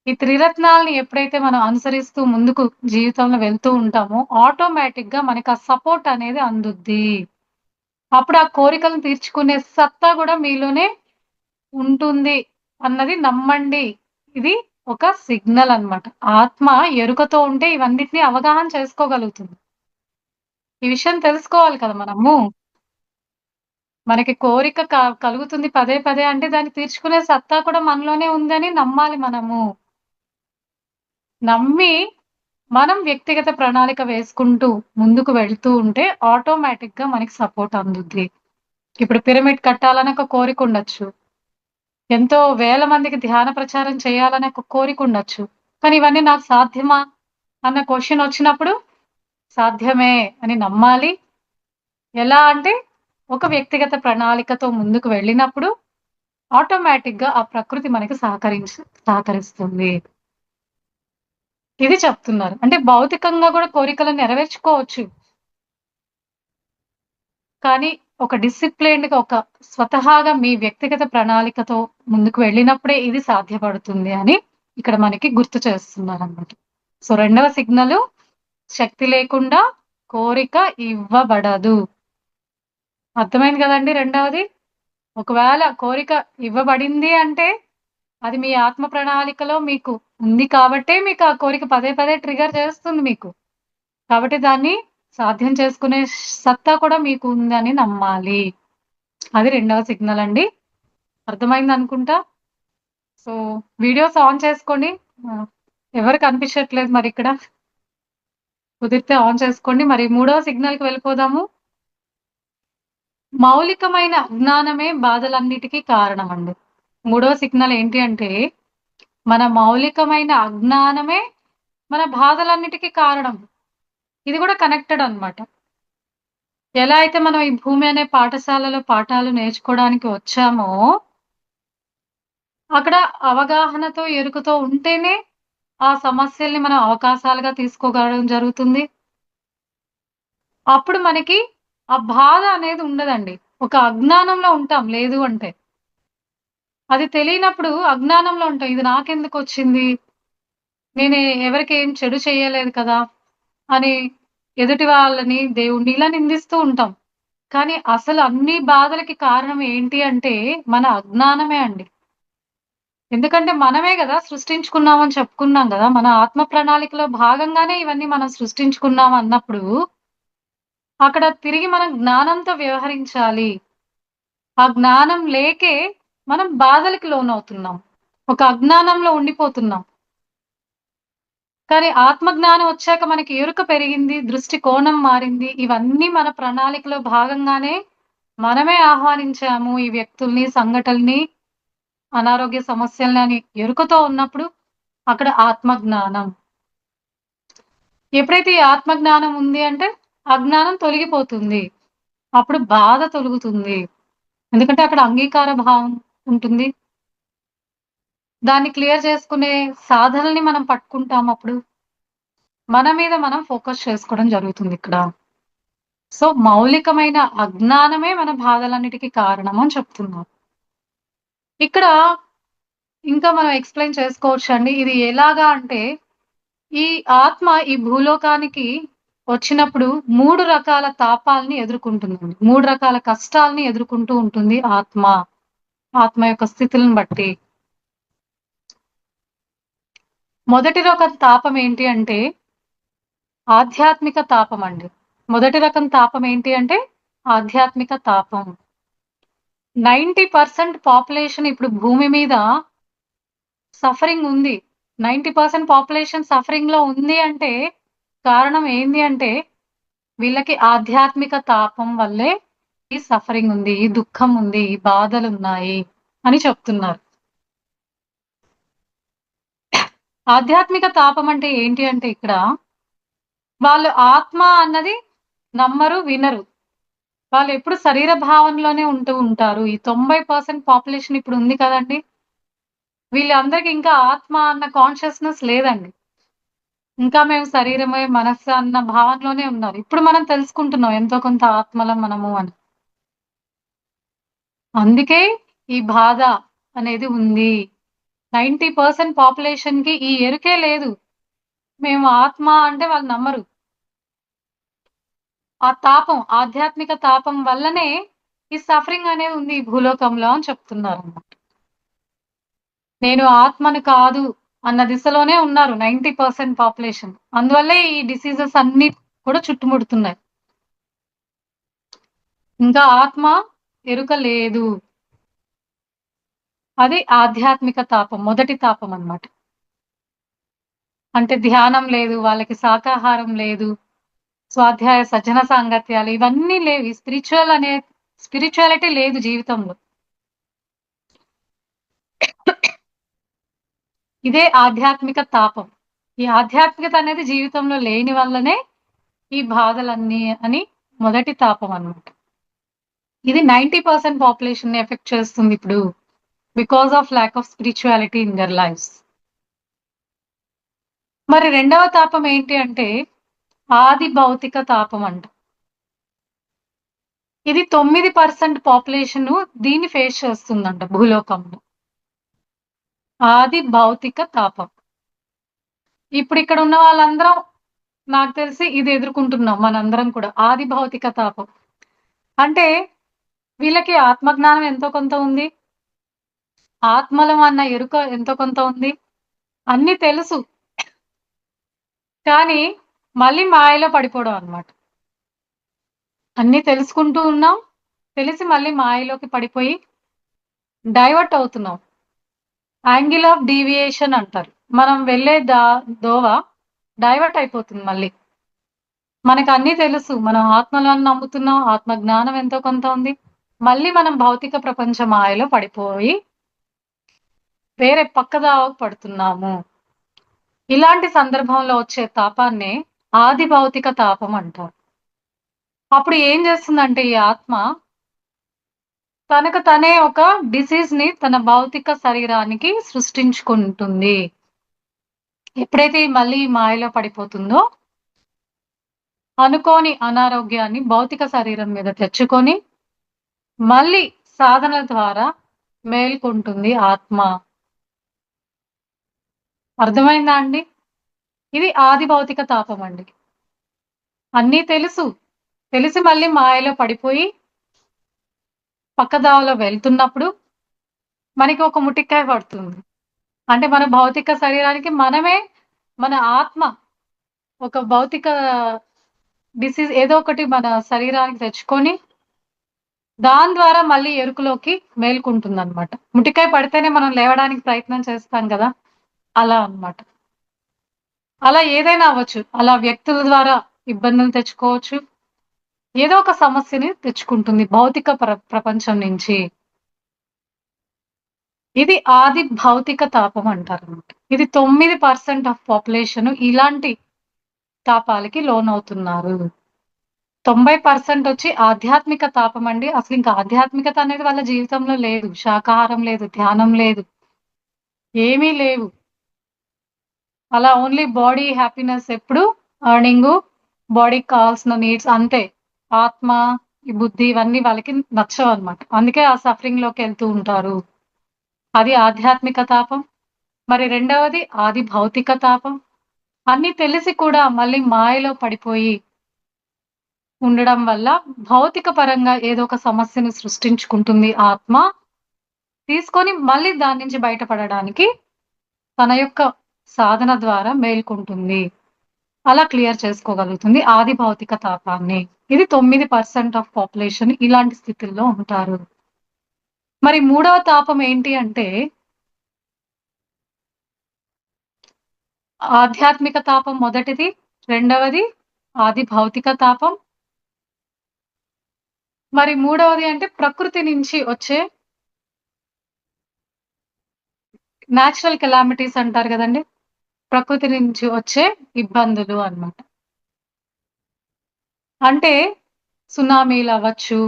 ఈ త్రిరత్నాల్ని ఎప్పుడైతే మనం అనుసరిస్తూ ముందుకు జీవితంలో వెళ్తూ ఉంటామో ఆటోమేటిక్‌గా మనకు ఆ సపోర్ట్ అనేది అందుద్ది. అప్పుడు ఆ కోరికలను తీర్చుకునే సత్తా గూడా మీలోనే ఉంటుంది అన్నది నమ్మండి. ఇది ఒక సిగ్నల్ అన్నమాట. ఆత్మ ఎరుకతో ఉంటే ఇవన్నిటిని అవగాహన చేసుకోగలుగుతుంది. ఈ విషయం తెలుసుకోవాలి కదా మనము. మనకి కోరిక కలుగుతుంది పదే పదే అంటే దాన్ని తీర్చుకునే సత్తా కూడా మనలోనే ఉందని నమ్మాలి మనము. నమ్మి మనం వ్యక్తిగత ప్రణాళిక వేసుకుంటూ ముందుకు వెళ్తూ ఉంటే ఆటోమేటిక్‌గా మనకి సపోర్ట్ అందుద్ది. ఇప్పుడు పిరమిడ్ కట్టాలని ఒక కోరికుండొచ్చు. ఎంతో వేల మందికి ధ్యాన ప్రచారం చేయాలనే ఒక కోరికుండొచ్చు. కానీ ఇవన్నీ నాకు సాధ్యమా? అన్న క్వెషన్ వచ్చినప్పుడు సాధ్యమే అని నమ్మాలి. ఎలా అంటే ఒక వ్యక్తిగత ప్రణాళికతో ముందుకు వెళ్ళినప్పుడు ఆటోమేటిక్‌గా ఆ ప్రకృతి మనకి సహకరిస్తుంది. ఇది చెప్తున్నారు. అంటే భౌతికంగా గూడా కోరికలను నెరవేర్చుకోవచ్చు. కానీ ఒక డిసిప్లిన్డ్‌గా ఒక స్వతహాగా మీ వ్యక్తిగత ప్రణాళికతో ముందుకు వెళ్ళినప్పుడే ఇది సాధ్యపడుతుంది అని ఇక్కడ మనకి గుర్తు చేస్తున్నారన్నమాట. సో, రెండవ సిగ్నలు శక్తి లేకుండా కోరిక ఇవ్వబడదు. అర్థమైంది గదండీ రెండవది. ఒకవేళ కోరిక ఇవ్వబడింది అంటే అది మీ ఆత్మ ప్రణాళికలో మీకు ఉంది కాబట్టే మీకు ఆ కోరిక పదే పదే ట్రిగ్గర్ చేస్తుంది మీకు. కాబట్టి దాన్ని సాధ్యం చేసుకునే సత్తా కూడా మీకు ఉందని నమ్మాలి. అది రెండవ సిగ్నల్ అండి. అర్థమైందనుకుంటా. సో, వీడియోస్ ఆన్ చేసుకోండి. ఎవరు కనిపించట్లేదు మరిక్కడ. కుదిరితే ఆన్ చేసుకోండి. మరి మూడవ సిగ్నల్‌కి వెళ్ళిపోదాము. మౌలికమైన అజ్ఞానమే బాధలన్నిటికీ కారణమండి. మూడవ సిగ్నల్ ఏంటి అంటే, మన మౌలికమైన అజ్ఞానమే మన బాధలన్నిటికీ కారణం. ఇది కూడా కనెక్టెడ్ అన్నమాట. ఎలా అయితే మనం ఈ భూమి అనే పాఠశాలలో పాఠాలు నేర్చుకోవడానికి వచ్చామో, అక్కడ అవగాహనతో, ఎరుకతో ఉంటేనే ఆ సమస్యల్ని మనం అవకాశాలుగా తీసుకోగలగడం జరుగుతుంది. అప్పుడు మనకి ఆ బాధ అనేది ఉండదండి. ఒక అజ్ఞానంలో ఉంటాం లేదు అంటే. అది తెలియనప్పుడు అజ్ఞానంలో ఉంటాం. ఇది నాకెందుకొచ్చింది? నేను ఎవరికీ ఏం చెడు చేయలేదు కదా! అని ఎదుటి వాళ్ళని, దేవుడిని ఇలా నిందిస్తూ ఉంటాం. కానీ అసలు అన్ని బాధలకి కారణం ఏంటి అంటే మన అజ్ఞానమే అండి. ఎందుకంటే మనమే గదా సృష్టించుకున్నామని చెప్పుకున్నాం గదా! మన ఆత్మ ప్రణాళికలో భాగంగానే ఇవన్నీ మనం సృష్టించుకున్నాం అన్నప్పుడు, అక్కడ తిరిగి మనం జ్ఞానంతో వ్యవహరించాలి. ఆ జ్ఞానం లేకే మనం బాధలకి లోనవుతున్నాం. ఒక అజ్ఞానంలో ఉండిపోతున్నాం. కానీ ఆత్మజ్ఞానం వచ్చాక మనకి ఎరుక పెరిగింది, దృష్టి కోణం మారింది. ఇవన్నీ మన ప్రణాళికలో భాగంగానే మనమే ఆహ్వానించాము ఈ వ్యక్తుల్ని, సంఘటనల్ని, అనారోగ్య సమస్యలని అని ఎరుకతో ఉన్నప్పుడు అక్కడ ఆత్మజ్ఞానం. ఎప్పుడైతే ఈ ఆత్మజ్ఞానం ఉంది అంటే అజ్ఞానం తొలగిపోతుంది. అప్పుడు బాధ తొలుగుతుంది. ఎందుకంటే అక్కడ అంగీకార భావం ఉంటుంది. దాన్ని క్లియర్ చేసుకునే సాధనల్ని మనం పట్టుకుంటాం అప్పుడు. మన మీద మనం ఫోకస్ చేసుకోవడం జరుగుతుందిక్కడ. సో, మౌలికమైన అజ్ఞానమే మన బాధలన్నిటికి కారణం అని చెప్తున్నారు. ఇక్కడ ఇంకా మనం ఎక్స్‌ప్లెయిన్ చేసుకోవచ్చండి. ఇది ఎలాగా అంటే, ఈ ఆత్మ ఈ భూలోకానికి వచ్చినప్పుడు 3 రకాల తాపాల్ని ఎదుర్కొంటుందండి. 3 రకాల కష్టాల్ని ఎదుర్కొంటూ ఉంటుంది ఆత్మ. ఆత్మ యొక్క స్థితులను బట్టి. మొదటి రకం తాపం ఏంటి అంటే, ఆధ్యాత్మిక తాపమండి. మొదటి రకం తాపం ఏంటి అంటే, ఆధ్యాత్మిక తాపం. 90% పాపులేషన్ ఇప్పుడు భూమి మీద సఫరింగ్ ఉంది. 90% పాపులేషన్ సఫరింగ్‌లో ఉంది అంటే, కారణం ఏంది అంటే, వీళ్ళకి ఆధ్యాత్మిక తాపం వల్లే ఈ సఫరింగ్ ఉంది, ఈ దుఃఖం ఉంది, ఈ బాధలున్నాయి అని చెప్తున్నారు. ఆధ్యాత్మిక తాపం అంటే ఏంటి అంటే ఇక్కడ వాళ్ళు ఆత్మ అన్నది నమ్మరు, వినరు. వాళ్ళు ఎప్పుడు శరీర భావనలోనే ఉంటూ ఉంటారు. ఈ 90% పాపులేషన్ ఇప్పుడు ఉంది కదండీ! వీళ్ళందరికి ఇంకా ఆత్మ అన్న కాన్షియస్‌నెస్ లేదండి. ఇంకా మేము శరీరమే, మనస్సు అన్న భావనలోనే ఉన్నారు. ఇప్పుడు మనం తెలుసుకుంటున్నాం ఎంతో కొంత ఆత్మలం మనము అని. అందుకే ఈ బాధ అనేది ఉంది. 90% పాపులేషన్‌కి ఈ ఎరుకే లేదు. మేము ఆత్మ అంటే వాళ్ళు నమ్మరు. ఆ తాపం, ఆధ్యాత్మిక తాపం వల్లనే ఈ సఫరింగ్ అనేది ఉంది ఈ భూలోకంలో అని చెప్తున్నారన్నమాట. నేను ఆత్మను కాదు అన్న దిశలోనే ఉన్నారు 90% పాపులేషన్. అందువల్లే ఈ డిసీజెస్ అన్నీ కూడా చుట్టుముడుతున్నాయి. ఇంకా ఆత్మ ఎరుక లేదు. అది ఆధ్యాత్మిక తాపం. మొదటి తాపం అన్నమాట. అంటే ధ్యానం లేదు, వాళ్ళకి శాకాహారం లేదు, స్వాధ్యాయ సజ్జన సాంగత్యాలు ఇవన్నీ లేవు. ఈ స్పిరిచువాలిటీ లేదు జీవితంలో. ఇదే ఆధ్యాత్మిక తాపం. ఈ ఆధ్యాత్మికత అనేది జీవితంలో లేని వల్లనే ఈ బాధలన్నీ అని మొదటి తాపం అన్నమాట. ఇది 90% పాపులేషన్ ఎఫెక్ట్ చేస్తుంది ఇప్పుడు. Because of lack of spirituality in their lifes. మరి రెండవ తాపం ఏంటి అంటే ఆది భౌతిక తాపం అంట. ఇది 9% పాపులేషన్ దీన్ని ఫేస్ చేస్తుందంట భూలోకంలో. ఆది భౌతిక తాపం. ఇప్పుడు ఇక్కడ ఉన్న వాళ్ళందరం నాకు తెలిసి ఇది ఎదుర్కొంటున్నాం మనందరం కూడా. ఆది భౌతిక తాపం. అంటే వీళ్ళకి ఆత్మజ్ఞానం ఎంతో కొంత ఉంది. ఆత్మలం అన్న ఎరుక ఎంతో కొంత ఉంది. అన్నీ తెలుసు. కానీ మళ్ళీ మాయలో పడిపోవడం అన్నమాట. అన్నీ తెలుసుకుంటూ ఉన్నాం. తెలిసి మళ్ళీ మాయలోకి పడిపోయి డైవర్ట్ అవుతున్నాం. యాంగిల్ ఆఫ్ డీవియేషన్ అంటారు. మనం వెళ్ళే దోవ డైవర్ట్ అయిపోతుంది మళ్ళీ. మనకు అన్నీ తెలుసు. మనం ఆత్మలను నమ్ముతున్నాం. ఆత్మ జ్ఞానం ఎంతో కొంత ఉంది. మళ్ళీ మనం భౌతిక ప్రపంచ మాయలో పడిపోయి వేరే పక్కదావకు పడుతున్నాము. ఇలాంటి సందర్భంలో వచ్చే తాపాన్నే ఆది భౌతిక తాపం అంటారు. అప్పుడు ఏం చేస్తుందంటే ఈ ఆత్మ తనకు తనే ఒక డిసీజ్ ని తన భౌతిక శరీరానికి సృష్టించుకుంటుంది. ఎప్పుడైతే మళ్ళీ మాయలో పడిపోతుందో అనుకోని అనారోగ్యాన్ని భౌతిక శరీరం మీద తెచ్చుకొని మళ్ళీ సాధనల ద్వారా మేల్కొంటుంది ఆత్మ. అర్థమైందా అండి? ఇది ఆది భౌతిక తాపం అండి. అన్నీ తెలుసు. తెలిసి మళ్ళీ మాయలో పడిపోయి పక్కదావలో వెళ్తున్నప్పుడు మనకి ఒక ముటిక్కాయ పడుతుంది. అంటే మన భౌతిక శరీరానికి మనమే మన ఆత్మ ఒక భౌతిక డిసీజ్ ఏదో ఒకటి మన శరీరానికి తెచ్చుకొని దాని ద్వారా మళ్ళీ ఎరుకలోకి మేల్కుంటుందన్నమాట. ముటికాయ పడితేనే మనం లేవడానికి ప్రయత్నం చేస్తాం కదా! అలా అన్నమాట. అలా ఏదైనా అవ్వచ్చు. అలా వ్యక్తుల ద్వారా ఇబ్బందులు తెచ్చుకోవచ్చు. ఏదో ఒక సమస్యని తెచ్చుకుంటుంది భౌతిక ప్రపంచం నుంచి. ఇది ఆది భౌతిక తాపం అంటారన్నమాట. ఇది 9% ఆఫ్ పాపులేషన్ ఇలాంటి తాపాలకి లోనవుతున్నారు. 90% వచ్చి ఆధ్యాత్మిక తాపం అండి. అసలింక ఆధ్యాత్మికత అనేది వాళ్ళ జీవితంలో లేదు. శాకాహారం లేదు, ధ్యానం లేదు, ఏమీ లేవు. అలా ఓన్లీ బాడీ హ్యాపీనెస్ ఎప్పుడు ఎర్నింగు, బాడీకి కావాల్సిన నీడ్స్ అంతే. ఆత్మ, ఈ బుద్ధి ఇవన్నీ వాళ్ళకి నచ్చవన్నమాట. అందుకే ఆ సఫరింగ్‌లోకి ఎళ్తూ ఉంటారు. అది ఆధ్యాత్మిక తాపం. మరి రెండవది ఆది భౌతిక తాపం. అన్నీ తెలిసి కూడా మళ్ళీ మాయలో పడిపోయి ఉండడం వల్ల భౌతిక పరంగా ఏదో ఒక సమస్యను సృష్టించుకుంటుంది ఆత్మ. తీసుకొని మళ్ళీ దాని నుంచి బయటపడడానికి తన యొక్క సాధన ద్వారా మేల్కొంటుంది. అలా క్లియర్ చేసుకోగలుగుతుంది ఆది భౌతిక తాపాన్ని. ఇది 9% ఆఫ్ పాపులేషన్ ఇలాంటి స్థితిలో ఉంటారు. మరి మూడవ తాపం ఏంటి అంటే ఆధ్యాత్మిక తాపం మొదటిది, రెండవది ఆది భౌతిక తాపం. మరి మూడవది అంటే ప్రకృతి నుంచి వచ్చే న్యాచురల్ కెలామిటీస్ అంటారు కదండి. ప్రకృతి నుంచి వచ్చే ఇబ్బందులు అన్నమాట. అంటే సునామీలు అవ్వచ్చు,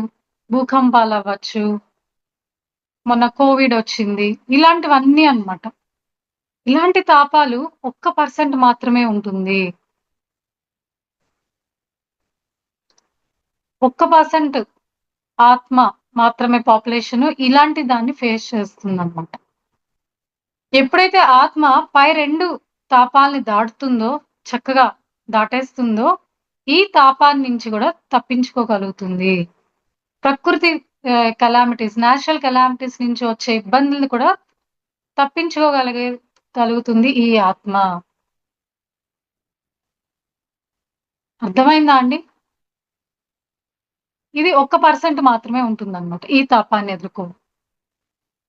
భూకంపాలు అవ్వచ్చు, మొన్న కోవిడ్ వచ్చింది. ఇలాంటివన్నీ అన్నమాట. ఇలాంటి తాపాలు 1% మాత్రమే ఉంటుంది. 1% ఆత్మ మాత్రమే పాపులేషన్ ఇలాంటి దాన్ని ఫేస్ చేస్తుందన్నమాట. ఎప్పుడైతే ఆత్మ పై 2 తాపాల్ని దాటుతుందో, చక్కగా దాటేస్తుందో, ఈ తాపాన్ని నుంచి కూడా తప్పించుకోగలుగుతుంది. ప్రకృతి న్యాచురల్ కెలామిటీస్ నుంచి వచ్చే ఇబ్బందుల్ని కూడా కలుగుతుంది ఈ ఆత్మ. అర్థమైందా అండి? ఇది 1% మాత్రమే ఉంటుందన్నమాట ఈ తాపాన్ని ఎదుర్కోవడం.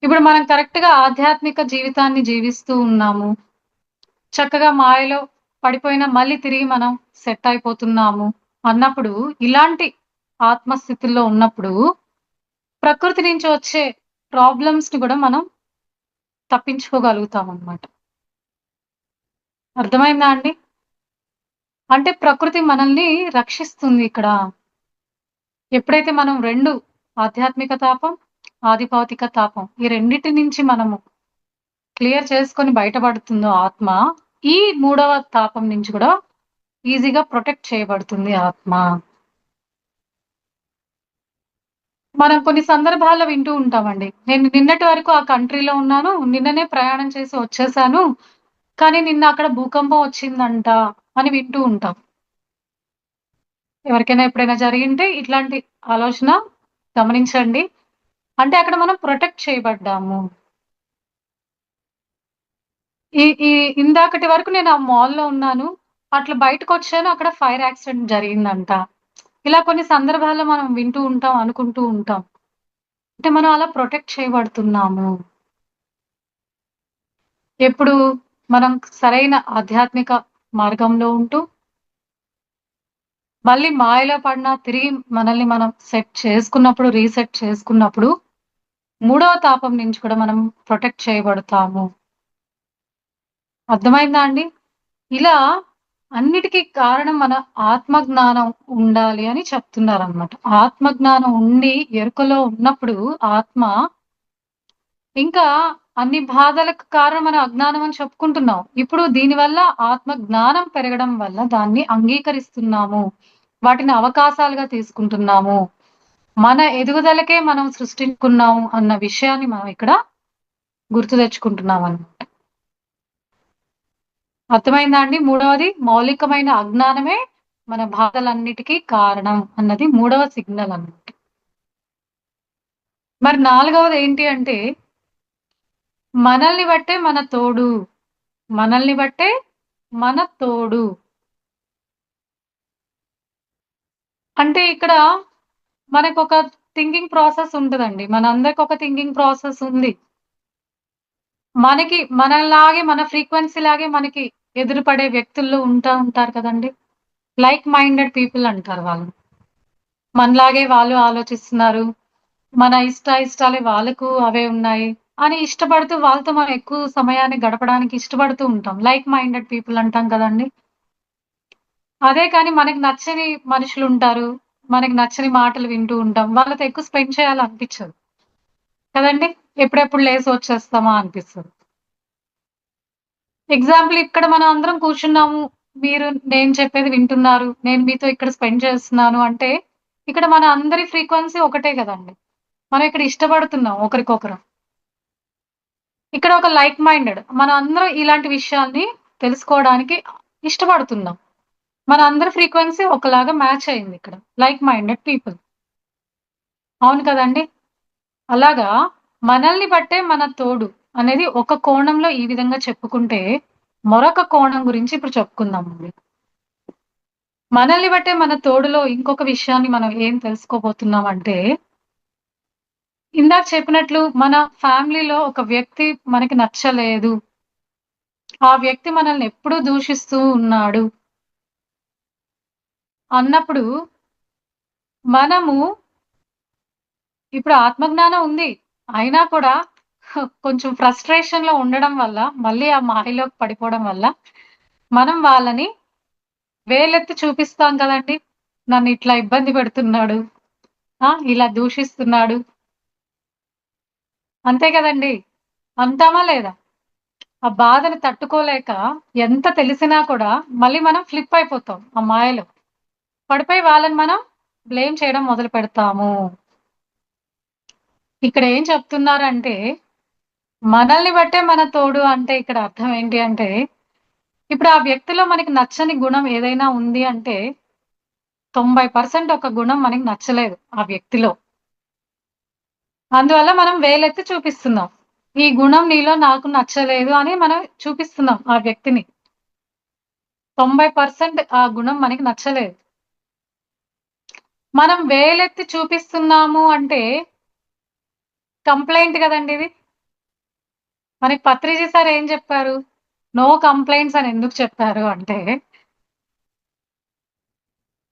ఇప్పుడు మనం కరెక్ట్‌గా ఆధ్యాత్మిక జీవితాన్ని జీవిస్తూ ఉన్నాము. చక్కగా మాయలో పడిపోయినా మళ్ళీ తిరిగి మనం సెట్ అయిపోతున్నాము అన్నప్పుడు, ఇలాంటి ఆత్మస్థితుల్లో ఉన్నప్పుడు, ప్రకృతి నుంచి వచ్చే ప్రాబ్లమ్స్‌ని కూడా మనం తప్పించుకోగలుగుతామన్నమాట. అర్థమైందా అండి? అంటే ప్రకృతి మనల్ని రక్షిస్తుంది ఇక్కడ. ఎప్పుడైతే మనం 2 ఆధ్యాత్మిక తాపం, ఆది భౌతిక తాపం ఈ రెండిటి నుంచి మనము క్లియర్ చేసుకొని బయటపడుతుందో ఆత్మ, ఈ మూడవ తాపం నుంచి కూడా ఈజీగా ప్రొటెక్ట్ చేయబడుతుంది ఆత్మ. మనం కొన్ని సందర్భాల్లో వింటూ ఉంటామండి. నేను నిన్నటి వరకు ఆ కంట్రీలో ఉన్నాను. నిన్ననే ప్రయాణం చేసి వచ్చేసాను. కానీ నిన్న అక్కడ భూకంపం వచ్చిందంట అని వింటూ ఉంటాం. ఎవరికైనా ఎప్పుడైనా జరిగింటే ఇట్లాంటి ఆలోచన గమనించండి. అంటే అక్కడ మనం ప్రొటెక్ట్ చేయబడ్డాము. ఈ ఈ ఇందాకటి వరకు నేను ఆ మాల్‌లో ఉన్నాను. అట్లా బయటకొచ్చాను. అక్కడ ఫైర్ యాక్సిడెంట్ జరిగిందంట. ఇలా కొన్ని సందర్భాల్లో మనం వింటూ ఉంటాం, అనుకుంటూ ఉంటాం. అంటే మనం అలా ప్రొటెక్ట్ చేయబడుతున్నాము. ఎప్పుడు మనం సరైన ఆధ్యాత్మిక మార్గంలో ఉంటూ, మళ్ళీ మాయలో పడినా తిరిగి మనల్ని మనం రీసెట్ చేసుకున్నప్పుడు, మూడవ తాపం నుంచి కూడా మనం ప్రొటెక్ట్ చేయబడతాము. అర్థమైందా అండి? ఇలా అన్నిటికి కారణం మన ఆత్మజ్ఞానం ఉండాలి అని చెప్తున్నారనమాట. ఆత్మజ్ఞానం ఉండి ఎరుకలో ఉన్నప్పుడు ఆత్మ ఇంకా అన్ని బాధలకు కారణం మన అజ్ఞానం అని చెప్పుకుంటున్నాం. ఇప్పుడు దీనివల్ల ఆత్మ జ్ఞానం పెరగడం వల్ల దాన్ని అంగీకరిస్తున్నాము. వాటిని అవకాశాలుగా తీసుకుంటున్నాము. మన ఎదుగుదలకే మనం సృష్టించుకున్నాము అన్న విషయాన్ని మనం ఇక్కడ గుర్తు తెచ్చుకుంటున్నామన్నమాట. అర్థమైందా అండి? మూడవది మౌలికమైన అజ్ఞానమే మన బాధలన్నిటికీ కారణం అన్నది మూడవ సిగ్నల్ అన్నమాట. మరి నాలుగవది ఏంటి అంటే మనల్ని బట్టే మన తోడు. మనల్ని బట్టే మన తోడు. అంటే ఇక్కడ మనకొక థింకింగ్ ప్రాసెస్ ఉంటదండి. మనందరికి ఒక థింకింగ్ ప్రాసెస్ ఉంది. మనకి మనలాగే మన ఫ్రీక్వెన్సీ లాగే మనకి ఎదురుపడే వ్యక్తులు ఉంటారు కదండీ! లైక్ మైండెడ్ పీపుల్ అంటారు వాళ్ళని. మనలాగే వాళ్ళు ఆలోచిస్తున్నారు. మన ఇష్టాలే వాళ్ళకు అవే ఉన్నాయి అని ఇష్టపడుతూ వాళ్ళతో మనం ఎక్కువ సమయాన్ని గడపడానికి ఇష్టపడుతూ ఉంటాం. లైక్ మైండెడ్ పీపుల్ అంటాం కదండీ! అదే కానీ మనకి నచ్చని మనుషులుంటారు. మనకి నచ్చని మాటలు వింటూ ఉంటాం. వాళ్ళతో ఎక్కువ స్పెండ్ చేయాలనిపిచ్చదు. కదండీ! ఎప్పుడెప్పుడు లేసి వచ్చేస్తామా అనిపిస్తది. ఎగ్జాంపుల్ ఇక్కడ మనం అందరం కూర్చున్నాము. మీరు నేను చెప్పేది వింటున్నారు. నేను మీతో ఇక్కడ స్పెండ్ చేస్తున్నాను అంటే, ఇక్కడ మన అందరి ఫ్రీక్వెన్సీ ఒకటే గదండీ! మనం ఇక్కడ ఇష్టపడుతున్నాం ఒకరికొకరం. ఇక్కడ ఒక లైక్ మైండెడ్ మనం అందరం ఇలాంటి విషయాల్ని తెలుసుకోవడానికి ఇష్టపడుతున్నాం. మన అందరి ఫ్రీక్వెన్సీ ఒకలాగా మ్యాచ్ అయింది ఇక్కడ. Like minded people. అవును కదండీ! అలాగా మనల్ని బట్టే మన తోడు అనేది ఒక కోణంలో ఈ విధంగా చెప్పుకుంటే, మరొక కోణం గురించి ఇప్పుడు చెప్పుకుందామండి. మనల్ని బట్టే మన తోడులో ఇంకొక విషయాన్ని మనం ఏం తెలుసుకోబోతున్నామంటే, ఇందాక చెప్పినట్లు మన ఫ్యామిలీలో ఒక వ్యక్తి మనకి నచ్చలేదు. ఆ వ్యక్తి మనల్ని ఎప్పుడూ దూషిస్తూ ఉన్నాడు. అన్నప్పుడు మనము ఇప్పుడు ఆత్మజ్ఞానం ఉంది. అయినా కూడా కొంచెం ఫ్రస్ట్రేషన్‌లో ఉండడం వల్ల, మళ్ళీ ఆ మాయలోకి పడిపోవడం వల్ల, మనం వాళ్ళని వేలెత్తి చూపిస్తాం కదండీ! నన్నిట్లా ఇబ్బంది పెడుతున్నాడు. ఇలా దూషిస్తున్నాడు. అంతే కదండీ! అంటామా లేదా? ఆ బాధని తట్టుకోలేక ఎంత తెలిసినా కూడా మళ్ళీ మనం ఫ్లిప్ అయిపోతాం ఆ మాయలో. పడిపోయి వాళ్ళని మనం బ్లేమ్ చేయడం మొదలుపెడతాము. ఇక్కడ ఏం చెప్తున్నారంటే, మనల్ని బట్టే మన తోడు అంటే ఇక్కడ అర్థం ఏంటి అంటే, ఇప్పుడు ఆ వ్యక్తిలో మనకి నచ్చని గుణం ఏదైనా ఉంది అంటే, 90% ఒక గుణం మనకి నచ్చలేదు ఆ వ్యక్తిలో. అందువల్ల మనం వేలెత్తి చూపిస్తున్నాం. ఈ గుణం నీలో నాకు నచ్చలేదు అని మనం చూపిస్తున్నాం ఆ వ్యక్తిని. 90% ఆ గుణం మనకి నచ్చలేదు. మనం వేలెత్తి చూపిస్తున్నాము అంటే కంప్లెయింట్ గదండీ ఇది. మనకి పత్రిజీ సార్ ఏం చెప్పారు? నో కంప్లెయింట్స్ అని ఎందుకు చెప్పారు అంటే,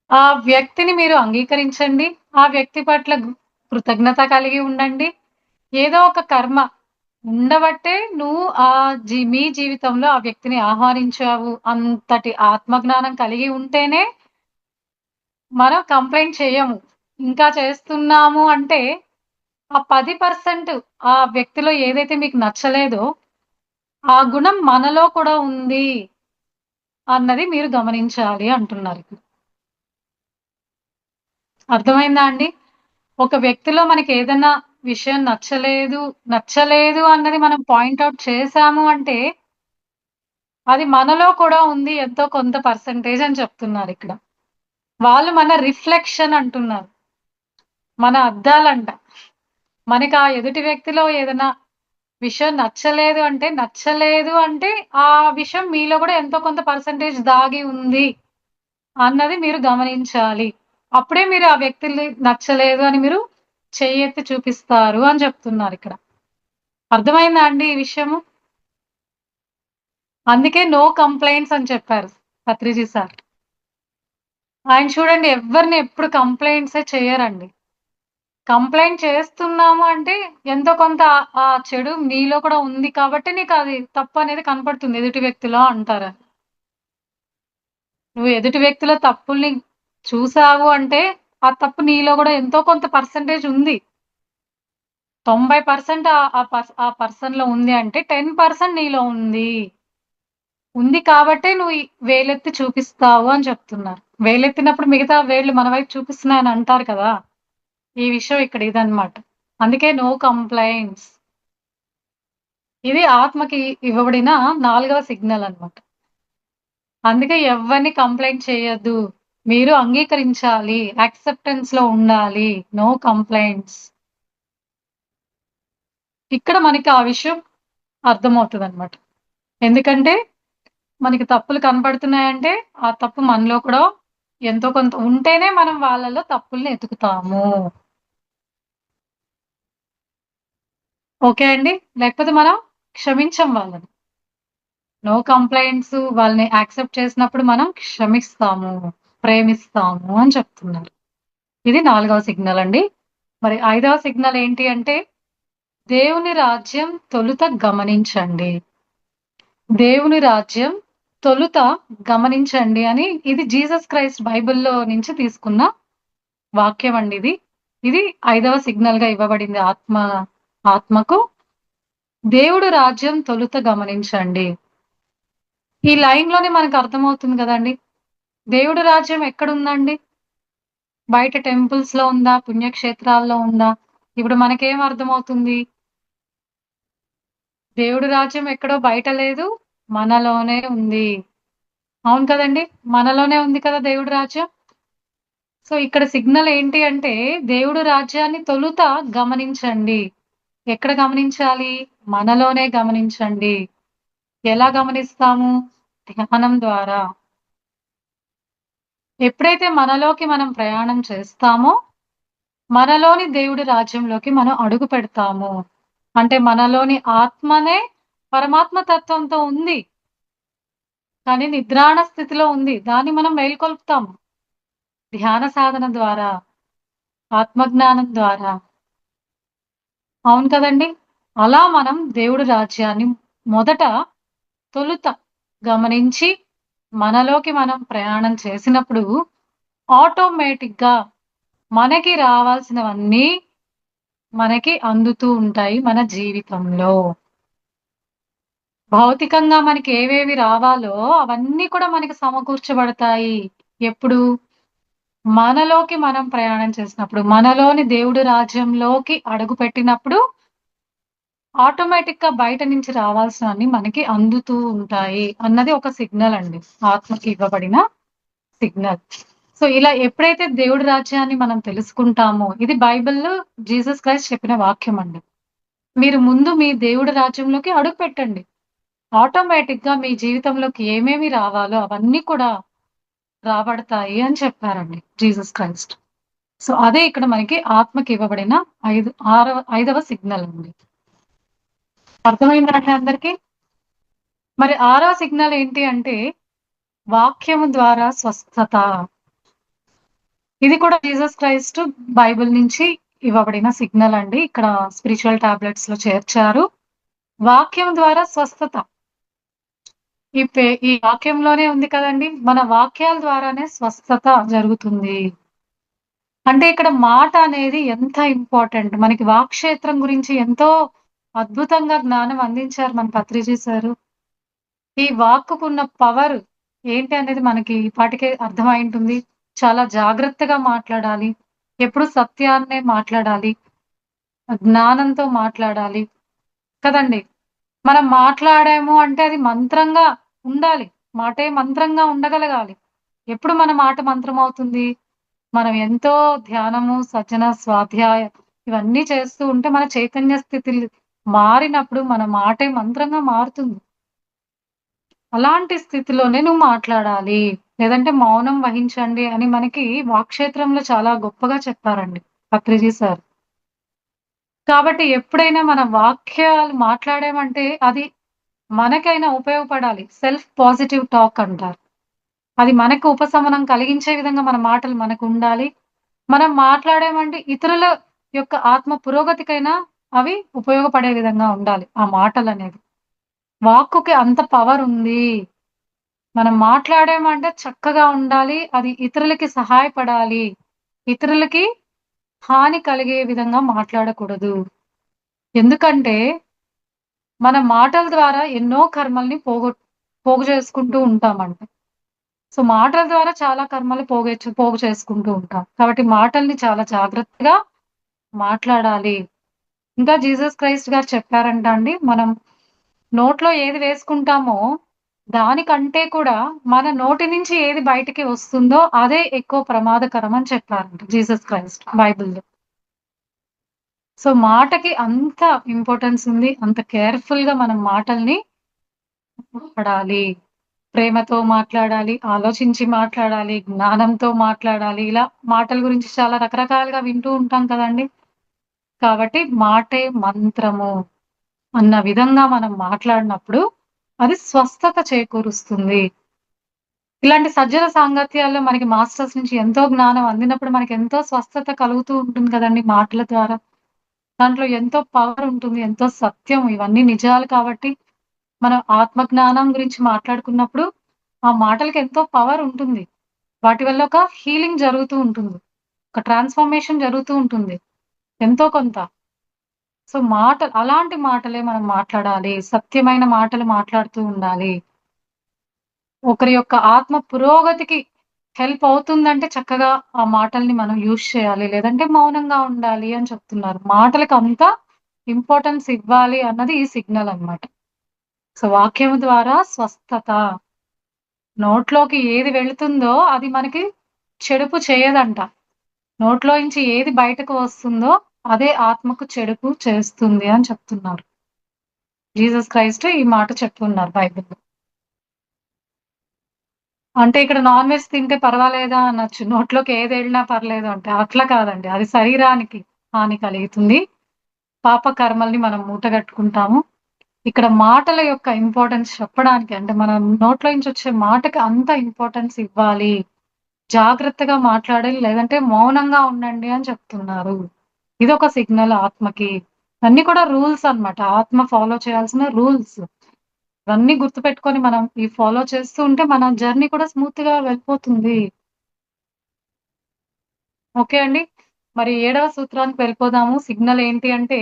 ఆ వ్యక్తిని మీరు అంగీకరించండి. ఆ వ్యక్తి పట్ల కృతజ్ఞత కలిగి ఉండండి. ఏదో ఒక కర్మ ఉండబట్టే నువ్వు మీ జీవితంలో ఆ వ్యక్తిని ఆహ్వానించావు. అంతటి ఆత్మజ్ఞానం కలిగి ఉంటేనే మనం కంప్లెయింట్ చేయము. ఇంకా చేస్తున్నాము అంటే, ఆ 10% ఆ వ్యక్తిలో ఏదైతే మీకు నచ్చలేదో, ఆ గుణం మనలో కూడా ఉంది అన్నది మీరు గమనించాలి అంటున్నారు. అర్థమైందా అండి? ఒక వ్యక్తిలో మనకేదన్నా విషయం నచ్చలేదు అన్నది మనం పాయింట్ ఔట్ చేశాము అంటే, అది మనలో కూడా ఉంది ఎంతో కొంత పర్సెంటేజ్ అని చెప్తున్నారిక్కడ. వాళ్ళు మన రిఫ్లెక్షన్ అంటున్నారు. మన అద్దాలంట. మనకి ఆ ఎదుటి వ్యక్తిలో ఏదైనా విషయం నచ్చలేదు అంటే, ఆ విషయం మీలో కూడా ఎంతో కొంత పర్సెంటేజ్ దాగి ఉంది అన్నది మీరు గమనించాలి. అప్పుడే మీరు ఆ వ్యక్తిని నచ్చలేదు అని మీరు చెయ్యెత్తి చూపిస్తారు అని చెప్తున్నారిక్కడ. అర్థమైందా అండి ఈ విషయము? అందుకే నో కంప్లెయింట్స్ అని చెప్పారు పత్రిజీ సార్. ఆయన చూడండి ఎవ్వరిని ఎప్పుడు కంప్లెయింట్సే చెయ్యరండి. కంప్లెయింట్ చేస్తున్నాము అంటే ఎంతో కొంత ఆ చెడు నీలో కూడా ఉంది కాబట్టి నీకది తప్పనేది కనపడుతుంది ఎదుటి వ్యక్తిలో అంటారు. నువ్వు ఎదుటి వ్యక్తిలో తప్పుల్ని చూసావు అంటే, ఆ తప్పు నీలో కూడా ఎంతో కొంత పర్సెంటేజ్ ఉంది. 90% ఆ పర్సన్‌లో ఉంది అంటే 10% నీలో ఉంది. ఉంది కాబట్టే నువ్వు వేలెత్తి చూపిస్తావు అని చెప్తున్నారు. వేలెత్తినప్పుడు మిగతా వేళ్ళు మన వైపు చూపిస్తున్నాయని అంటారు కదా! ఈ విషయం ఇక్కడ ఇదన్నమాట. అందుకే నో కంప్లెయింట్స్. ఇది ఆత్మకి ఇవ్వబడిన 4వ సిగ్నల్ అన్నమాట. అందుకే ఎవ్వరిని కంప్లెయింట్ చేయొద్దు. మీరు అంగీకరించాలి. యాక్సెప్టెన్స్‌లో ఉండాలి. No complaints. ఇక్కడ మనకి ఆ విషయం అర్థమవుతదన్నమాట. ఎందుకంటే మనకి తప్పులు కనపడుతున్నాయంటే, ఆ తప్పు మనలో కూడా ఎంతో కొంత ఉంటేనే మనం వాళ్ళలో తప్పుల్ని ఎతుకుతాము. ఓకే అండి? లేకపోతే మనం క్షమించం వాళ్ళని. నో కంప్లెయింట్స్ వాళ్ళని యాక్సెప్ట్ చేసినప్పుడు మనం క్షమిస్తాము, ప్రేమిస్తాము అని చెప్తున్నారు. ఇది 4వ సిగ్నల్ అండి. మరి 5వ సిగ్నల్ ఏంటి అంటే, దేవుని రాజ్యం తొలుత గమనించండి. దేవుని రాజ్యం తొలుత గమనించండి అని ఇది జీసస్ క్రైస్ట్ బైబిల్‌లో నుంచి తీసుకున్న వాక్యం అండి ఇది. ఇది 5వ సిగ్నల్‌గా ఇవ్వబడింది ఆత్మకు. దేవుడు రాజ్యం తొలుత గమనించండి. ఈ లైన్‌లోనే మనకు అర్థమవుతుంది గదండీ! దేవుడి రాజ్యం ఎక్కడుందండి? బయట టెంపుల్స్‌లో ఉందా? పుణ్యక్షేత్రాల్లో ఉందా? ఇప్పుడు మనకేం అర్థమవుతుంది? దేవుడి రాజ్యం ఎక్కడో బయట లేదు. మనలోనే ఉంది. అవును కదండీ! మనలోనే ఉంది కదా దేవుడి రాజ్యం. సో, ఇక్కడ సిగ్నల్ ఏంటి అంటే, దేవుడు రాజ్యాన్ని తొలుత గమనించండి. ఎక్కడ గమనించాలి? మనలోనే గమనించండి. ఎలా గమనిస్తాము? ధ్యానం ద్వారా. ఎప్పుడైతే మనలోకి మనం ప్రయాణం చేస్తామో, మనలోని దేవుడి రాజ్యంలోకి మనం అడుగు పెడతాము. అంటే మనలోని ఆత్మనే పరమాత్మ తత్వంతో ఉంది. కానీ నిద్రాణ స్థితిలో ఉంది. దాన్ని మనం మేల్కొల్పుతాము. ధ్యాన సాధన ద్వారా, ఆత్మజ్ఞానం ద్వారా. అవును కదండీ! అలా మనం దేవుడి రాజ్యాన్ని మొదట తొలుత గమనించి, మనలోకి మనం ప్రయాణం చేసినప్పుడు ఆటోమేటిక్‌గా మనకి రావాల్సినవన్నీ మనకి అందుతూ ఉంటాయి మన జీవితంలో. భౌతికంగా మనకి ఏవేవి రావాలో అవన్నీ కూడా మనకి సమకూర్చబడతాయి. ఎప్పుడు? మనలోకి మనం ప్రయాణం చేసినప్పుడు, మనలోని దేవుడి రాజ్యంలోకి అడుగుపెట్టినప్పుడు ఆటోమేటిక్‌గా బయట నుంచి రావాల్సినవన్నీ మనకి అందుతూ ఉంటాయి అన్నది ఒక సిగ్నల్ అండి. ఆత్మకి ఇవ్వబడిన సిగ్నల్. సో, ఇలా ఎప్పుడైతే దేవుడి రాజ్యాన్ని మనం తెలుసుకుంటామో, ఇది బైబిల్‌లో జీసస్ క్రైస్ట్ చెప్పిన వాక్యమండి. మీరు ముందు మీ దేవుడి రాజ్యంలోకి అడుగుపెట్టండి. ఆటోమేటిక్‌గా మీ జీవితంలోకి ఏమేమి రావాలో అవన్నీ కూడా రాబడతాయి అని చెప్పారండి జీసస్ క్రైస్ట్. సో, అదే ఇక్కడ మనకి ఆత్మకి ఇవ్వబడిన ఐదవ సిగ్నల్ అండి. అర్థమైందా అండి అందరికి? మరి ఆరో సిగ్నల్ ఏంటి అంటే, వాక్యము ద్వారా స్వస్థత. ఇది కూడా జీసస్ క్రైస్ట్ బైబిల్ నుంచి ఇవ్వబడిన సిగ్నల్ అండి. ఇక్కడ స్పిరిచ్యువల్ టాబ్లెట్స్‌లో చేర్చారు. వాక్యం ద్వారా స్వస్థత. ఈ వాక్యంలోనే ఉంది కదండీ! మన వాక్యాల ద్వారానే స్వస్థత జరుగుతుంది. అంటే ఇక్కడ మాట అనేది ఎంత ఇంపార్టెంట్. మనకి వాక్క్షేత్రం గురించి ఎంతో అద్భుతంగా జ్ఞానం అందించారు మన పత్రిజీ సారు. ఈ వాక్కుకున్న పవర్ ఏంటి అనేది మనకి ఈ పాటికే అర్థమైంటుంది. చాలా జాగ్రత్తగా మాట్లాడాలి. ఎప్పుడు సత్యాన్నే మాట్లాడాలి. జ్ఞానంతో మాట్లాడాలి. కదండీ! మనం మాట్లాడాము అంటే అది మంత్రంగా ఉండాలి. మాటే మంత్రంగా ఉండగలగాలి. ఎప్పుడు మన మాట మంత్రమవుతుంది? మనం ఎంతో ధ్యానము, సజ్జన, స్వాధ్యాయ ఇవన్నీ చేస్తూ ఉంటే మన చైతన్య స్థితి మారినప్పుడు మన మాటే మంత్రంగా మారుతుంది. అలాంటి స్థితిలోనే నువ్వు మాట్లాడాలి. లేదంటే మౌనం వహించండి అని మనకి వాక్క్షేత్రంలో చాలా గొప్పగా చెప్పారండి పత్రిజీ సార్. కాబట్టి ఎప్పుడైనా మన వాక్యాలు మాట్లాడామంటే అది మనకైనా ఉపయోగపడాలి. సెల్ఫ్ పాజిటివ్ టాక్ అంటారు. అది మనకు ఉపశమనం కలిగించే విధంగా మన మాటలు మనకుండాలి. మనం మాట్లాడామంటే ఇతరుల యొక్క ఆత్మ పురోగతికైనా అవి ఉపయోగపడే విధంగా ఉండాలి ఆ మాటలనేవి. వాక్కుకి అంత పవరుంది. మనం మాట్లాడామంటే చక్కగా ఉండాలి. అది ఇతరులకి సహాయపడాలి. ఇతరులకి హాని కలిగే విధంగా మాట్లాడకూడదు. ఎందుకంటే మన మాటల ద్వారా ఎన్నో కర్మల్ని పోగు చేసుకుంటూ ఉంటామంట. సో, మాటల ద్వారా చాలా కర్మలు పోగు చేసుకుంటూ ఉంటాం. కాబట్టి మాటల్ని చాలా జాగ్రత్తగా మాట్లాడాలి. ఇంకా జీసస్ క్రైస్ట్ గారు చెప్పారంట అండి, మనం నోట్లో ఏది వేసుకుంటామో, దానికంటే కూడా మన నోటి నుంచి ఏది బయటికి వస్తుందో అదే ఎక్కువ ప్రమాదకరం అని చెప్పారంట జీసస్ క్రైస్ట్ బైబిల్‌లో. సో, మాటకి అంత ఇంపార్టెన్స్ ఉంది. అంత కేర్‌ఫుల్‌గా మనం మాటల్ని వాడాలి. ప్రేమతో మాట్లాడాలి, ఆలోచించి మాట్లాడాలి, జ్ఞానంతో మాట్లాడాలి. ఇలా మాటల గురించి చాలా రకరకాలుగా వింటూ ఉంటాం కదండీ! కాబట్టి మాటే మంత్రము అన్న విధంగా మనం మాట్లాడినప్పుడు అది స్వస్థత చేకూరుస్తుంది. ఇలాంటి సజ్జన సాంగత్యాల్లో మనకి మాస్టర్స్ నుంచి ఎంతో జ్ఞానం అందినప్పుడు మనకెంతో స్వస్థత కలుగుతూ ఉంటుంది కదండీ మాటల ద్వారా. దాంట్లో ఎంతో పవర్ ఉంటుంది. ఎంతో సత్యం ఇవన్నీ నిజాలు కాబట్టి మనం ఆత్మ జ్ఞానం గురించి మాట్లాడుకున్నప్పుడు ఆ మాటలకి ఎంతో పవర్ ఉంటుంది. వాటి వల్ల ఒక హీలింగ్ జరుగుతూ ఉంటుంది. ఒక ట్రాన్స్‌ఫర్మేషన్ జరుగుతూ ఉంటుంది. ఎంతో కొంత. సో, అలాంటి మాటలే మనం మాట్లాడాలి. సత్యమైన మాటలు మాట్లాడుతూ ఉండాలి. ఒకరి యొక్క ఆత్మ పురోగతికి హెల్ప్ అవుతుందంటే చక్కగా ఆ మాటల్ని మనం యూజ్ చేయాలి. లేదంటే మౌనంగా ఉండాలి అని చెప్తున్నారు. మాటలకి అంత ఇంపార్టెన్స్ ఇవ్వాలి అన్నది ఈ సిగ్నల్ అన్నమాట. సో, వాక్యం ద్వారా స్వస్థత. నోట్లోకి ఏది వెళుతుందో అది మనకి చెడుపు చేయదంట. నోట్లోంచి ఏది బయటకు వస్తుందో అదే ఆత్మకు చెడుపు చేస్తుంది అని చెప్తున్నారు. జీసస్ క్రైస్ట్ ఈ మాట చెప్తున్నారు బైబిల్‌లో. అంటే ఇక్కడ నాన్ వెజ్ తింటే పర్వాలేదా అనొచ్చు. నోట్లోకి ఏదెళ్ళినా పర్లేదు అంటే. అట్లా కాదండి. అది శరీరానికి హాని కలుగుతుంది. పాప కర్మల్ని మనం మూటగట్టుకుంటాము. ఇక్కడ మాటల యొక్క ఇంపార్టెన్స్ చెప్పడానికి అంటే మన నోట్లో నుంచి వచ్చే మాటకి అంత ఇంపార్టెన్స్ ఇవ్వాలి. జాగ్రత్తగా మాట్లాడాలి. లేదంటే మౌనంగా ఉండండి అని చెప్తున్నారు. ఇదొక సిగ్నల్ ఆత్మకి. అన్నీ కూడా రూల్స్ అన్నమాట. ఆత్మ ఫాలో చేయాల్సిన రూల్స్. ఇవన్నీ గుర్తుపెట్టుకొని మనం ఈ ఫాలో చేస్తూ ఉంటే మన జర్నీ కూడా స్మూత్‌గా వెళ్ళిపోతుంది. ఓకే అండి. మరి 7వ సూత్రానికి వెళ్ళిపోదాము. సిగ్నల్ ఏంటి అంటే,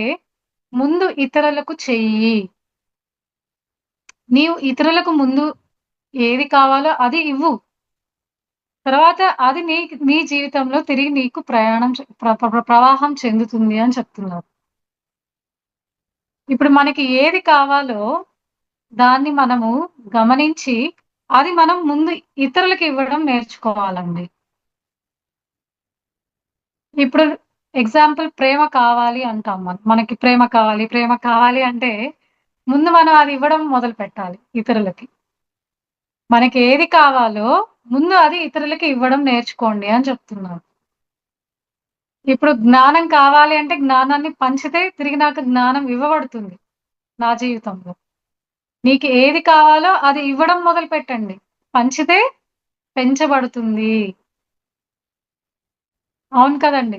ముందు ఇతరులకు చెయ్యి. నీవు ఇతరులకు ముందు ఏది కావాలో అది ఇవ్వు. తర్వాత అది నీ జీవితంలో తిరిగి నీకు ప్రయాణం చే ప్ర ప్ర ప్రవాహం చెందుతుంది అని చెప్తున్నారు. ఇప్పుడు మనకి ఏది కావాలో దాన్ని మనము గమనించి, అది మనం ముందు ఇతరులకి ఇవ్వడం నేర్చుకోవాలండి. ఇప్పుడు ఎగ్జాంపుల్ ప్రేమ కావాలి అంటాం మనం. మనకి ప్రేమ కావాలి, ప్రేమ కావాలి అంటే ముందు మనం అది ఇవ్వడం మొదలుపెట్టాలి ఇతరులకి. మనకి ఏది కావాలో ముందు అది ఇతరులకి ఇవ్వడం నేర్చుకోండి అని చెప్తున్నారు. ఇప్పుడు జ్ఞానం కావాలి అంటే జ్ఞానాన్ని పంచితే తిరిగి నాకు జ్ఞానం ఇవ్వబడుతుంది నా జీవితంలో. మీకు ఏది కావాలో అది ఇవ్వడం మొదలుపెట్టండి. పంచితే పెంచబడుతుంది. అవును కదండీ!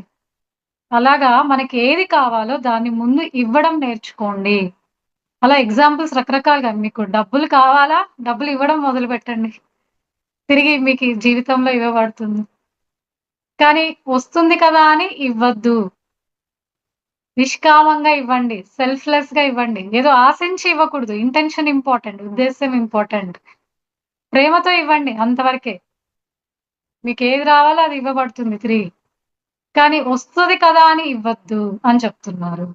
అలాగా మనకి ఏది కావాలో దాన్ని ముందు ఇవ్వడం నేర్చుకోండి. అలా ఎగ్జాంపుల్స్ రకరకాలుగా మీకు డబ్బులు కావాలా? డబ్బులు ఇవ్వడం మొదలుపెట్టండి. తిరిగి మీకు ఈ జీవితంలో ఇవ్వబడుతుంది. కానీ వస్తుంది కదా అని ఇవ్వద్దు. నిష్కామంగా ఇవ్వండి. సెల్ఫ్‌లెస్‌గా ఇవ్వండి. ఏదో ఆశించి ఇవ్వకూడదు. Intention important. ఉద్దేశ్యం ఇంపార్టెంట్. ప్రేమతో ఇవ్వండి అంతవరకే. మీకేది రావాలో అది ఇవ్వబడుతుంది తిరిగి. కానీ వస్తది కదా అని ఇవ్వద్దు అని చెప్తున్నారు.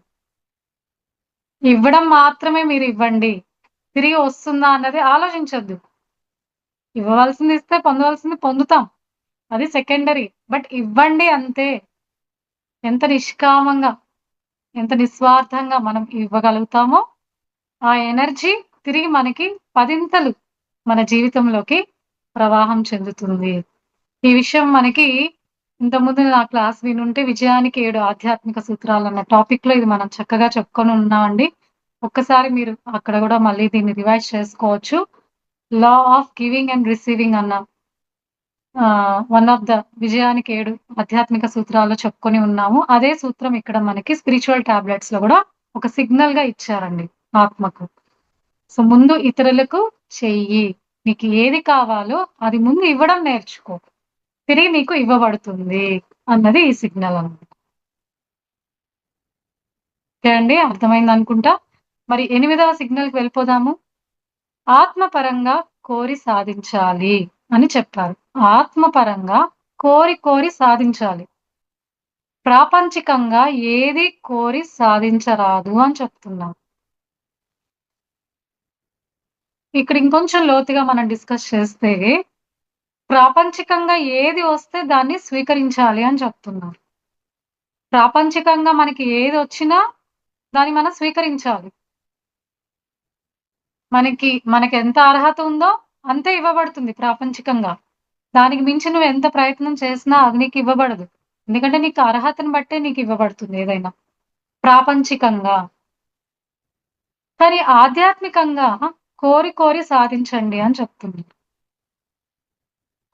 ఇవ్వడం మాత్రమే మీరివ్వండి. తిరిగి వస్తుందా అన్నది ఆలోచించొద్దు. ఇవ్వవలసింది ఇస్తే పొందవలసింది పొందుతాం. అది సెకండరీ. బట్ ఇవ్వండి అంతే. ఎంత నిష్కామంగా, ఎంత నిస్వార్థంగా మనం ఇవ్వగలుగుతామో, ఆ ఎనర్జీ తిరిగి మనకి పదింతలు మన జీవితంలోకి ప్రవాహం చెందుతుంది. ఈ విషయం మనకి ఇంతకుముందు నా క్లాస్ వినుంటే 'విజయానికి 7 ఆధ్యాత్మిక సూత్రాలు' అన్న టాపిక్‌లో ఇది మనం చక్కగా చెప్పుకొని ఉన్నామండి. ఒక్కసారి మీరు అక్కడ గూడా మళ్ళీ దీన్ని రివైజ్ చేసుకోవచ్చు. 'Law of giving and receiving' అన్న వన్ ఆఫ్ ద 'విజయానికి 7 ఆధ్యాత్మిక సూత్రాల్లో' చెప్పుకొని ఉన్నాము. అదే సూత్రం ఇక్కడ మనకి స్పిరిచ్యువల్ టాబ్లెట్స్‌లో గూడా ఒక సిగ్నల్‌గా ఇచ్చారండి ఆత్మకు. సో, ముందు ఇతరులకు చెయ్యి. నీకు ఏది కావాలో అది ముందు ఇవ్వడం నేర్చుకో. తిరిగి నీకు ఇవ్వబడుతుంది అన్నది ఈ సిగ్నల్ అన్నమాట. ఓకే అండి. అర్థమైందనుకుంటా. మరి 8వ సిగ్నల్‌కి వెళ్ళిపోదాము. ఆత్మపరంగా కోరి సాధించాలి అని చెప్పారు. ఆత్మపరంగా కోరి సాధించాలి. ప్రాపంచికంగా ఏది కోరి సాధించరాదు అని చెప్తున్నారు. ఇక్కడ ఇంకొంచెం లోతుగా మనం డిస్కస్ చేస్తే, ప్రాపంచికంగా ఏది వస్తే దాన్ని స్వీకరించాలి అని చెప్తున్నారు. ప్రాపంచికంగా మనకి ఏదొచ్చినా దాన్ని మనం స్వీకరించాలి. మనకెంత అర్హత ఉందో అంతే ఇవ్వబడుతుంది ప్రాపంచికంగా. దానికి మించి నువ్వెంత ప్రయత్నం చేసినా అది నీకివ్వబడదు. ఎందుకంటే నీకు అర్హతను బట్టే నీకివ్వబడుతుంది ఏదైనా. ప్రాపంచికంగా. కానీ ఆధ్యాత్మికంగా కోరి సాధించండి అని చెప్తుంది.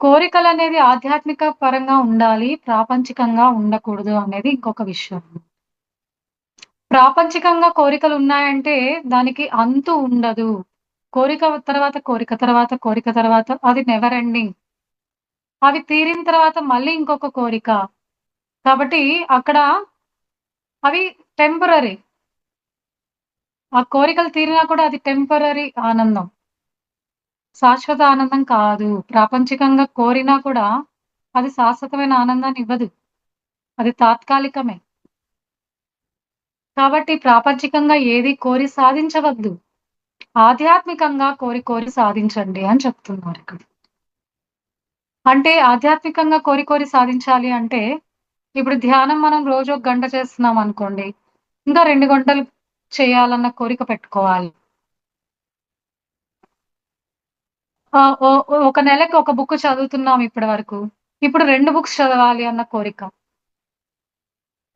కోరికలనేది ఆధ్యాత్మిక పరంగా ఉండాలి. ప్రాపంచికంగా ఉండకూడదు అనేది ఇంకొక విషయం. ప్రాపంచికంగా కోరికలున్నాయంటే దానికి అంతు ఉండదు. కోరిక తర్వాత కోరిక తర్వాత కోరిక తర్వాత అది నెవర్ ఎండింగ్. అవి తీరిన తర్వాత మళ్ళీ ఇంకొక కోరిక. కాబట్టి అక్కడ అవి టెంపరరీ. ఆ కోరికలు తీరినా కూడా అది టెంపరరీ ఆనందం. శాశ్వత ఆనందం కాదు. ప్రాపంచికంగా కోరినా కూడా అది శాశ్వతమైన ఆనందాన్ని ఇవ్వదు. అది తాత్కాలికమే. కాబట్టి ప్రాపంచికంగా ఏది కోరి సాధించవద్దు. ఆధ్యాత్మికంగా కోరి సాధించండి అని చెప్తున్నారిక్కడ. అంటే ఆధ్యాత్మికంగా కోరి సాధించాలి అంటే, ఇప్పుడు ధ్యానం మనం రోజు ఒక గంట చేస్తున్నామనుకోండి. ఇంకా 2 గంటలు చేయాలన్న కోరిక పెట్టుకోవాలి. ఆహ్, ఓ ఒక నెలకి ఒక బుక్ చదువుతున్నాం ఇప్పటి వరకు. ఇప్పుడు 2 బుక్స్ చదవాలి అన్న కోరిక.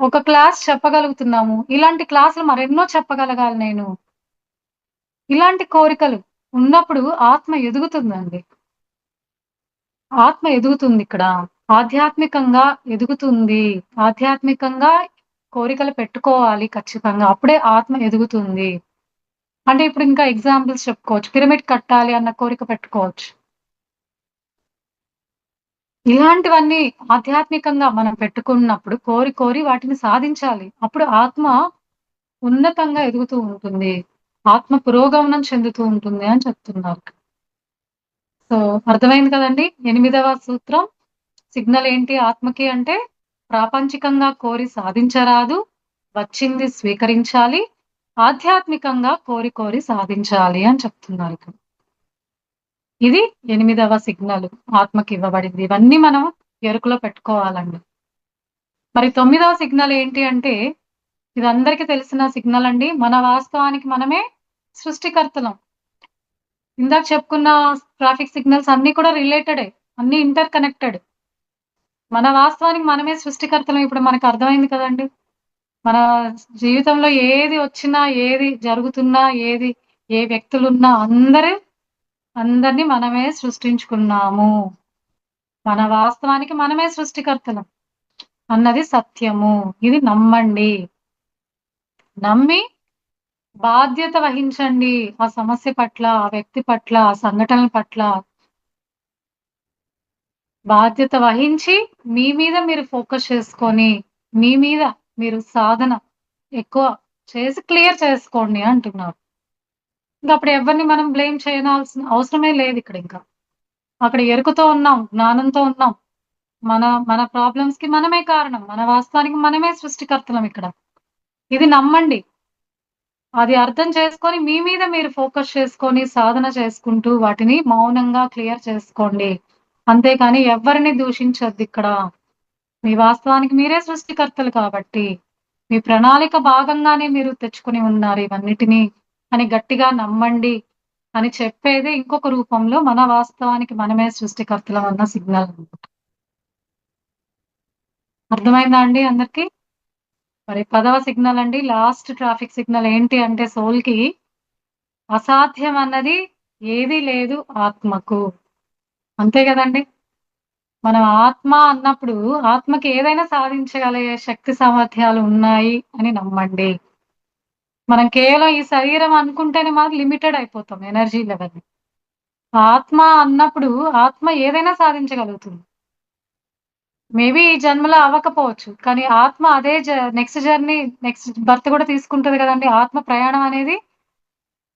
ఒక క్లాస్ చెప్పగలుగుతున్నాము. ఇలాంటి క్లాసులు మరెన్నో చెప్పగలగాలి నేను. ఇలాంటి కోరికలు ఉన్నప్పుడు ఆత్మ ఎదుగుతుందండి. ఆత్మ ఎదుగుతుందిక్కడ. ఆధ్యాత్మికంగా ఎదుగుతుంది. ఆధ్యాత్మికంగా కోరికలు పెట్టుకోవాలి ఖచ్చితంగా. అప్పుడే ఆత్మ ఎదుగుతుంది. అంటే ఇప్పుడు ఇంకా ఎగ్జాంపుల్స్ చెప్పుకోవచ్చు. పిరమిడ్ కట్టాలి అన్న కోరిక పెట్టుకోవచ్చు. ఇలాంటివన్నీ ఆధ్యాత్మికంగా మనం పెట్టుకున్నప్పుడు కోరి కోరి వాటిని సాధించాలి. అప్పుడు ఆత్మ ఉన్నతంగా ఎదుగుతూ ఉంటుంది. ఆత్మ పురోగమనం చెందుతూ ఉంటుంది అని చెప్తున్నారు. సో, అర్థమైంది కదండీ! 8వ సూత్రం సిగ్నల్ ఏంటి ఆత్మకి అంటే, ప్రాపంచికంగా కోరి సాధించరాదు, వచ్చింది స్వీకరించాలి, ఆధ్యాత్మికంగా కోరి కోరి సాధించాలి అని చెప్తున్నారు ఇక్కడ. ఇది 8వ సిగ్నల్ ఆత్మకివ్వబడింది. ఇవన్నీ మనం ఎరుకలో పెట్టుకోవాలండి. మరి 9వ సిగ్నల్ ఏంటి అంటే, ఇది అందరికీ తెలిసిన సిగ్నల్ అండి. మన వాస్తవానికి మనమే సృష్టికర్తలం. ఇందాక చెప్పుకున్న ట్రాఫిక్ సిగ్నల్స్ అన్నీ కూడా రిలేటెడే. అన్నీ ఇంటర్ కనెక్టెడ్. మన వాస్తవానికి మనమే సృష్టికర్తలం. ఇప్పుడు మనకు అర్థమైంది కదండీ! మన జీవితంలో ఏది వచ్చినా, ఏది జరుగుతున్నా, ఏ వ్యక్తులున్నా అందరిని మనమే సృష్టించుకున్నాము. మన వాస్తవానికి మనమే సృష్టికర్తలం అన్నది సత్యము. ఇది నమ్మండి. నమ్మి బాధ్యత వహించండి. ఆ సమస్య పట్ల, ఆ వ్యక్తి పట్ల, ఆ సంఘటనల పట్ల బాధ్యత వహించి మీ మీద మీరు ఫోకస్ చేసుకొని, మీ మీద మీరు సాధన ఎక్కువ చేసి క్లియర్ చేసుకోండి అంటున్నారు. ఇంకప్పుడు ఎవరిని మనం బ్లేమ్ చేయనాల్సిన అవసరమే లేదిక్కడింక. అక్కడ ఎరుకతో ఉన్నాం, జ్ఞానంతో ఉన్నాం. మన మన ప్రాబ్లమ్స్‌కి మనమే కారణం. మన వాస్తవానికి మనమే సృష్టికర్తలం ఇక్కడ. ఇది నమ్మండి. అది అర్థం చేసుకొని మీ మీద మీరు ఫోకస్ చేసుకొని సాధన చేసుకుంటూ వాటిని మౌనంగా క్లియర్ చేసుకోండి. అంతేకాని ఎవ్వరిని దూషించొద్దిక్కడ. మీ వాస్తవానికి మీరే సృష్టికర్తలు కాబట్టి, మీ ప్రణాళిక భాగంగానే మీరు తెచ్చుకొని ఉన్నారు ఇవన్నిటిని అని గట్టిగా నమ్మండి అని చెప్పేదే ఇంకొక రూపంలో మన వాస్తవానికి మనమే సృష్టికర్తలం అన్న సిగ్నల్. అర్థమైందా అండి అందరికి? మరి 10వ సిగ్నల్ అండి లాస్ట్ ట్రాఫిక్ సిగ్నల్ ఏంటి అంటే సోల్‌కి అసాధ్యం అన్నది ఏదీ లేదు ఆత్మకు. అంతే గదండీ! మనం ఆత్మ అన్నప్పుడు ఆత్మకి ఏదైనా సాధించగలిగే శక్తి సామర్థ్యాలు ఉన్నాయి అని నమ్మండి. మనం కేవలం ఈ శరీరం అనుకుంటేనే మనం లిమిటెడ్ అయిపోతాం ఎనర్జీ లెవెల్‌ని. ఆత్మ అన్నప్పుడు ఆత్మ ఏదైనా సాధించగలుగుతుంది. మేబీ ఈ జన్మలో అవ్వకపోవచ్చు. కానీ ఆత్మ అదే నెక్స్ట్ జర్నీ, నెక్స్ట్ బర్త్ కూడా తీసుకుంటది గదండీ! ఆత్మ ప్రయాణం అనేది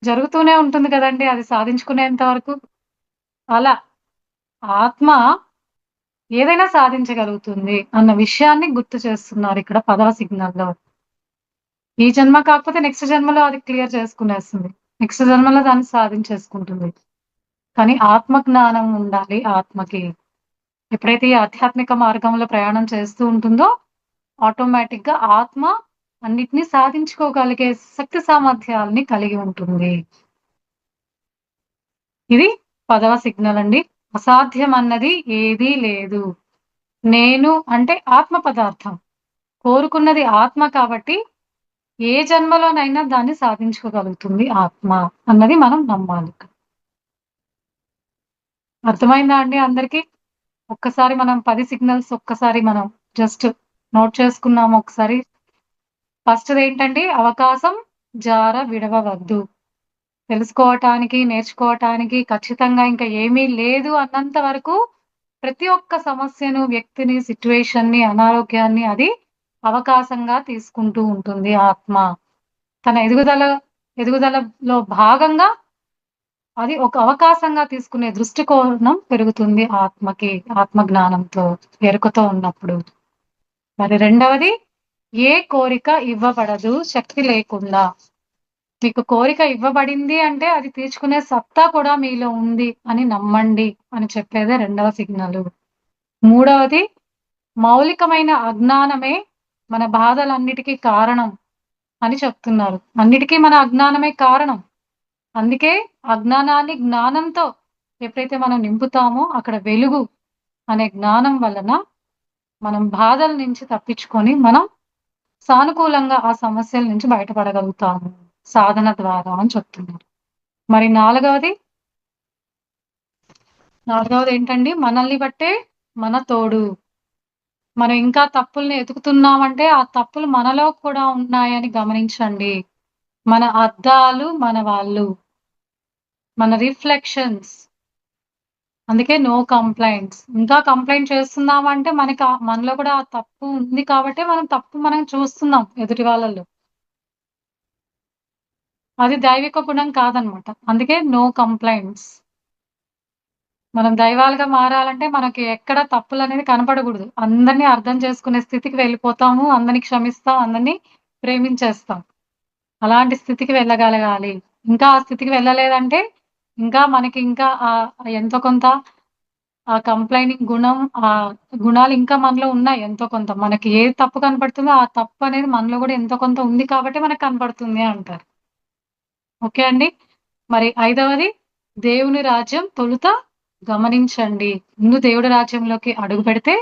జరుగుతూనే ఉంటుంది గదండీ! అది సాధించుకునేంత వరకు. అలా ఆత్మ ఏదైనా సాధించగలుగుతుంది అన్న విషయాన్ని గుర్తు చేస్తున్నారిక్కడ 10వ సిగ్నల్‌లో. ఈ జన్మ కాకపోతే నెక్స్ట్ జన్మలో అది క్లియర్ చేసుకునేస్తుంది. నెక్స్ట్ జన్మలో దాన్ని సాధించేసుకుంటుంది. కానీ ఆత్మ జ్ఞానం ఉండాలి ఆత్మకి. ఎప్పుడైతే ఈ ఆధ్యాత్మిక మార్గంలో ప్రయాణం చేస్తూ ఉంటుందో, ఆటోమేటిక్‌గా ఆత్మ అన్నిటిని సాధించుకోగలిగే శక్తి సామర్థ్యాల్ని కలిగి ఉంటుంది. ఇది 10వ సిగ్నల్ అండి. అసాధ్యం అన్నది ఏదీ లేదు. నేను అంటే ఆత్మ పదార్థం. కోరుకున్నది ఆత్మ కాబట్టి, ఏ జన్మలోనైనా దాన్ని సాధించుకోగలుగుతుంది ఆత్మ అన్నది మనం నమ్మాలి. అర్థమైందా అండి అందరికి? ఒక్కసారి మనం 10 సిగ్నల్స్ ఒక్కసారి మనం జస్ట్ నోట్ చేసుకున్నాము ఒకసారి. ఫస్ట్‌దేంటండి అవకాశం జార విడవవద్దు. తెలుసుకోవటానికి, నేర్చుకోవటానికి ఖచ్చితంగా ఇంకా ఏమీ లేదు అన్నంత వరకు ప్రతి ఒక్క సమస్యను, వ్యక్తిని, సిట్యుయేషన్‌ని, అనారోగ్యాన్ని అది అవకాశంగా తీసుకుంటూ ఉంటుంది ఆత్మ. తన ఎదుగుదలలో భాగంగా అది ఒక అవకాశంగా తీసుకునే దృష్టికోణం పెరుగుతుంది ఆత్మకి. ఆత్మ జ్ఞానంతో, ఎరుకతో ఉన్నప్పుడు. మరి రెండవది ఏ కోరిక ఇవ్వబడదు శక్తి లేకుండా. మీకు కోరిక ఇవ్వబడింది అంటే అది తీర్చుకునే సత్తా కూడా మీలో ఉంది అని నమ్మండి అని చెప్పేదే రెండవ సిగ్నలు. మూడవది మౌలికమైన అజ్ఞానమే మన బాధలన్నిటికీ కారణం అని చెప్తున్నారు. అన్నిటికీ మన అజ్ఞానమే కారణం. అందుకే అజ్ఞానాన్ని జ్ఞానంతో ఎప్పుడైతే మనం నింపుతామో అక్కడ వెలుగు అనే జ్ఞానం వలన మనం బాధల నుంచి తప్పించుకొని మనం సానుకూలంగా ఆ సమస్యల నుంచి బయటపడగలుగుతాము సాధన ద్వారా అని చెప్తున్నారు. మరి నాలుగవది ఏంటండి? మనల్ని బట్టే మన తోడు. మనం ఇంకా తప్పుల్ని ఎతుకుతున్నామంటే, ఆ తప్పులు మనలో కూడా ఉన్నాయని గమనించండి. మన అద్దాలు మన వాళ్ళు. మన రిఫ్లెక్షన్స్. అందుకే నో కంప్లెయింట్స్. ఇంకా కంప్లెయింట్ చేస్తున్నామంటే మనకి మనలో కూడా ఆ తప్పు ఉంది కాబట్టే మనం చూస్తున్నాం ఎదుటి వాళ్ళలో. అది దైవిక గుణం కాదనమాట. అందుకే నో కంప్లెయింట్స్. మనం దైవాలుగా మారాలంటే మనకి ఎక్కడ తప్పులనేది కనపడకూడదు. అందరిని అర్థం చేసుకునే స్థితికి వెళ్ళిపోతాము. అందరిని క్షమిస్తాం. అందరిని ప్రేమించేస్తాం. అలాంటి స్థితికి వెళ్ళగలగాలి. ఇంకా ఆ స్థితికి వెళ్ళలేదంటే, ఇంకా మనకి ఇంకా ఎంతో కొంత ఆ కంప్లెయినింగ్ గుణం, గుణాలు ఇంకా మనలో ఉన్నాయి ఎంతో కొంత. మనకి ఏది తప్పు కనపడుతుందో, ఆ తప్పు అనేది మనలో కూడా ఎంతో కొంత ఉంది కాబట్టి మనకు కనపడుతుంది అంటారు. ఓకే అండి. మరి 5వది దేవుని రాజ్యం తొలుత గమనించండి. ముందు దేవుడి రాజ్యంలోకి అడుగుపెడితే,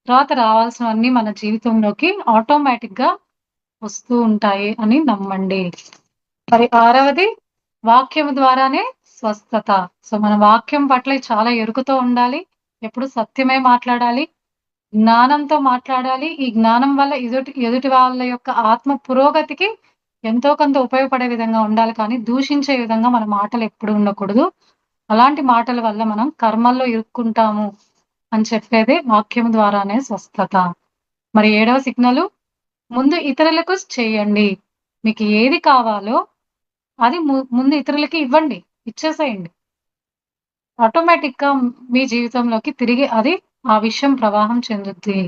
తర్వాత రావాల్సినవన్నీ మన జీవితంలోకి ఆటోమేటిక్‌గా వస్తూ ఉంటాయి అని నమ్మండి. మరి 6వది వాక్యము ద్వారానే స్వస్థత. సో, మన వాక్యం పట్ల చాలా ఎరుకతో ఉండాలి. ఎప్పుడు సత్యమే మాట్లాడాలి. జ్ఞానంతో మాట్లాడాలి. ఈ జ్ఞానం వల్ల ఎదుటి వాళ్ళ యొక్క ఆత్మ పురోగతికి ఎంతో కొంత ఉపయోగపడే విధంగా ఉండాలి కానీ, దూషించే విధంగా మన మాటలు ఎప్పుడు ఉండకూడదు. అలాంటి మాటల వల్ల మనం కర్మల్లో ఇరుక్కుంటాము అని చెప్పేదే వాక్యం ద్వారానే స్వస్థత. మరి 7వ సిగ్నలు ముందు ఇతరులకు చేయండి. మీకు ఏది కావాలో అది ముందు ఇతరులకి ఇవ్వండి. ఇచ్చేసేయండి. ఆటోమేటిక్‌గా మీ జీవితంలోకి తిరిగి అది ఆ విషయం ప్రవాహం చెందుద్ది.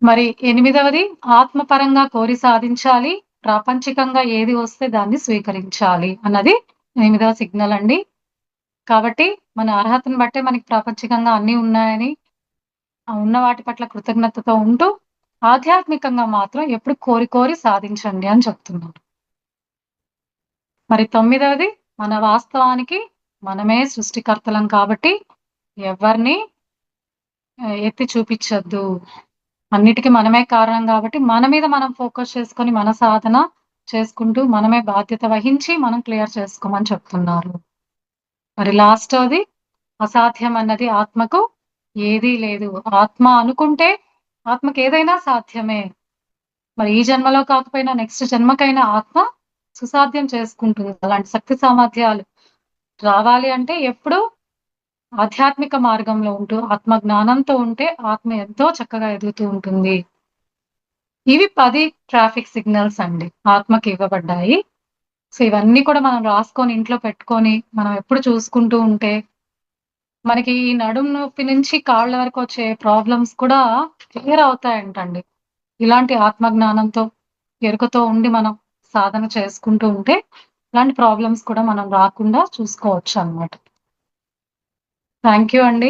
మరి 8వది ఆత్మపరంగా కోరి సాధించాలి. ప్రాపంచికంగా ఏది వస్తే దాన్ని స్వీకరించాలి అన్నది 8వ సిగ్నల్ అండి. కాబట్టి మన అర్హతను బట్టే మనకి ప్రాపంచికంగా అన్నీ ఉన్నాయని, ఉన్న వాటి పట్ల కృతజ్ఞతతో ఉంటూ, ఆధ్యాత్మికంగా మాత్రం ఎప్పుడు కోరి కోరి సాధించండి అని చెప్తున్నాను. మరి 9వది మన వాస్తవానికి మనమే సృష్టికర్తలం కాబట్టి ఎవరిని ఎత్తి చూపిచ్చొద్దు. అన్నిటికి మనమే కారణం కాబట్టి మన మీద మనం ఫోకస్ చేసుకొని మన సాధన చేసుకుంటూ మనమే బాధ్యత వహించి మనం క్లియర్ చేసుకోమని చెప్తున్నారు. మరి లాస్టోది అసాధ్యం అన్నది ఆత్మకు ఏదీ లేదు. ఆత్మ అనుకుంటే ఆత్మకేదైనా సాధ్యమే. మరి ఈ జన్మలో కాకపోయినా నెక్స్ట్ జన్మకైనా ఆత్మ సుసాధ్యం చేసుకుంటుంది. అలాంటి శక్తి సామర్థ్యాలు రావాలి అంటే ఎప్పుడూ ఆధ్యాత్మిక మార్గంలో ఉంటూ, ఆత్మ జ్ఞానంతో ఉంటే ఆత్మ ఎంతో చక్కగా ఎదుగుతూ ఉంటుంది. ఇవి 10 ట్రాఫిక్ సిగ్నల్స్ అండి. ఆత్మకి ఇవ్వబడ్డాయి. సో, ఇవన్నీ కూడా మనం రాసుకొని ఇంట్లో పెట్టుకొని, మనం ఎప్పుడు చూసుకుంటూ ఉంటే, మనకి ఈ నడుము నొప్పి నుంచి కాళ్ళ వరకు వచ్చే ప్రాబ్లమ్స్ కూడా క్లియర్ అవుతాయంటండి. ఇలాంటి ఆత్మ జ్ఞానంతో, ఎరుకతో ఉండి మనం సాధన చేసుకుంటూ ఉంటే, ఇలాంటి ప్రాబ్లమ్స్ కూడా మనం రాకుండా చూసుకోవచ్చనమాట. థాంక్ యూ అండి.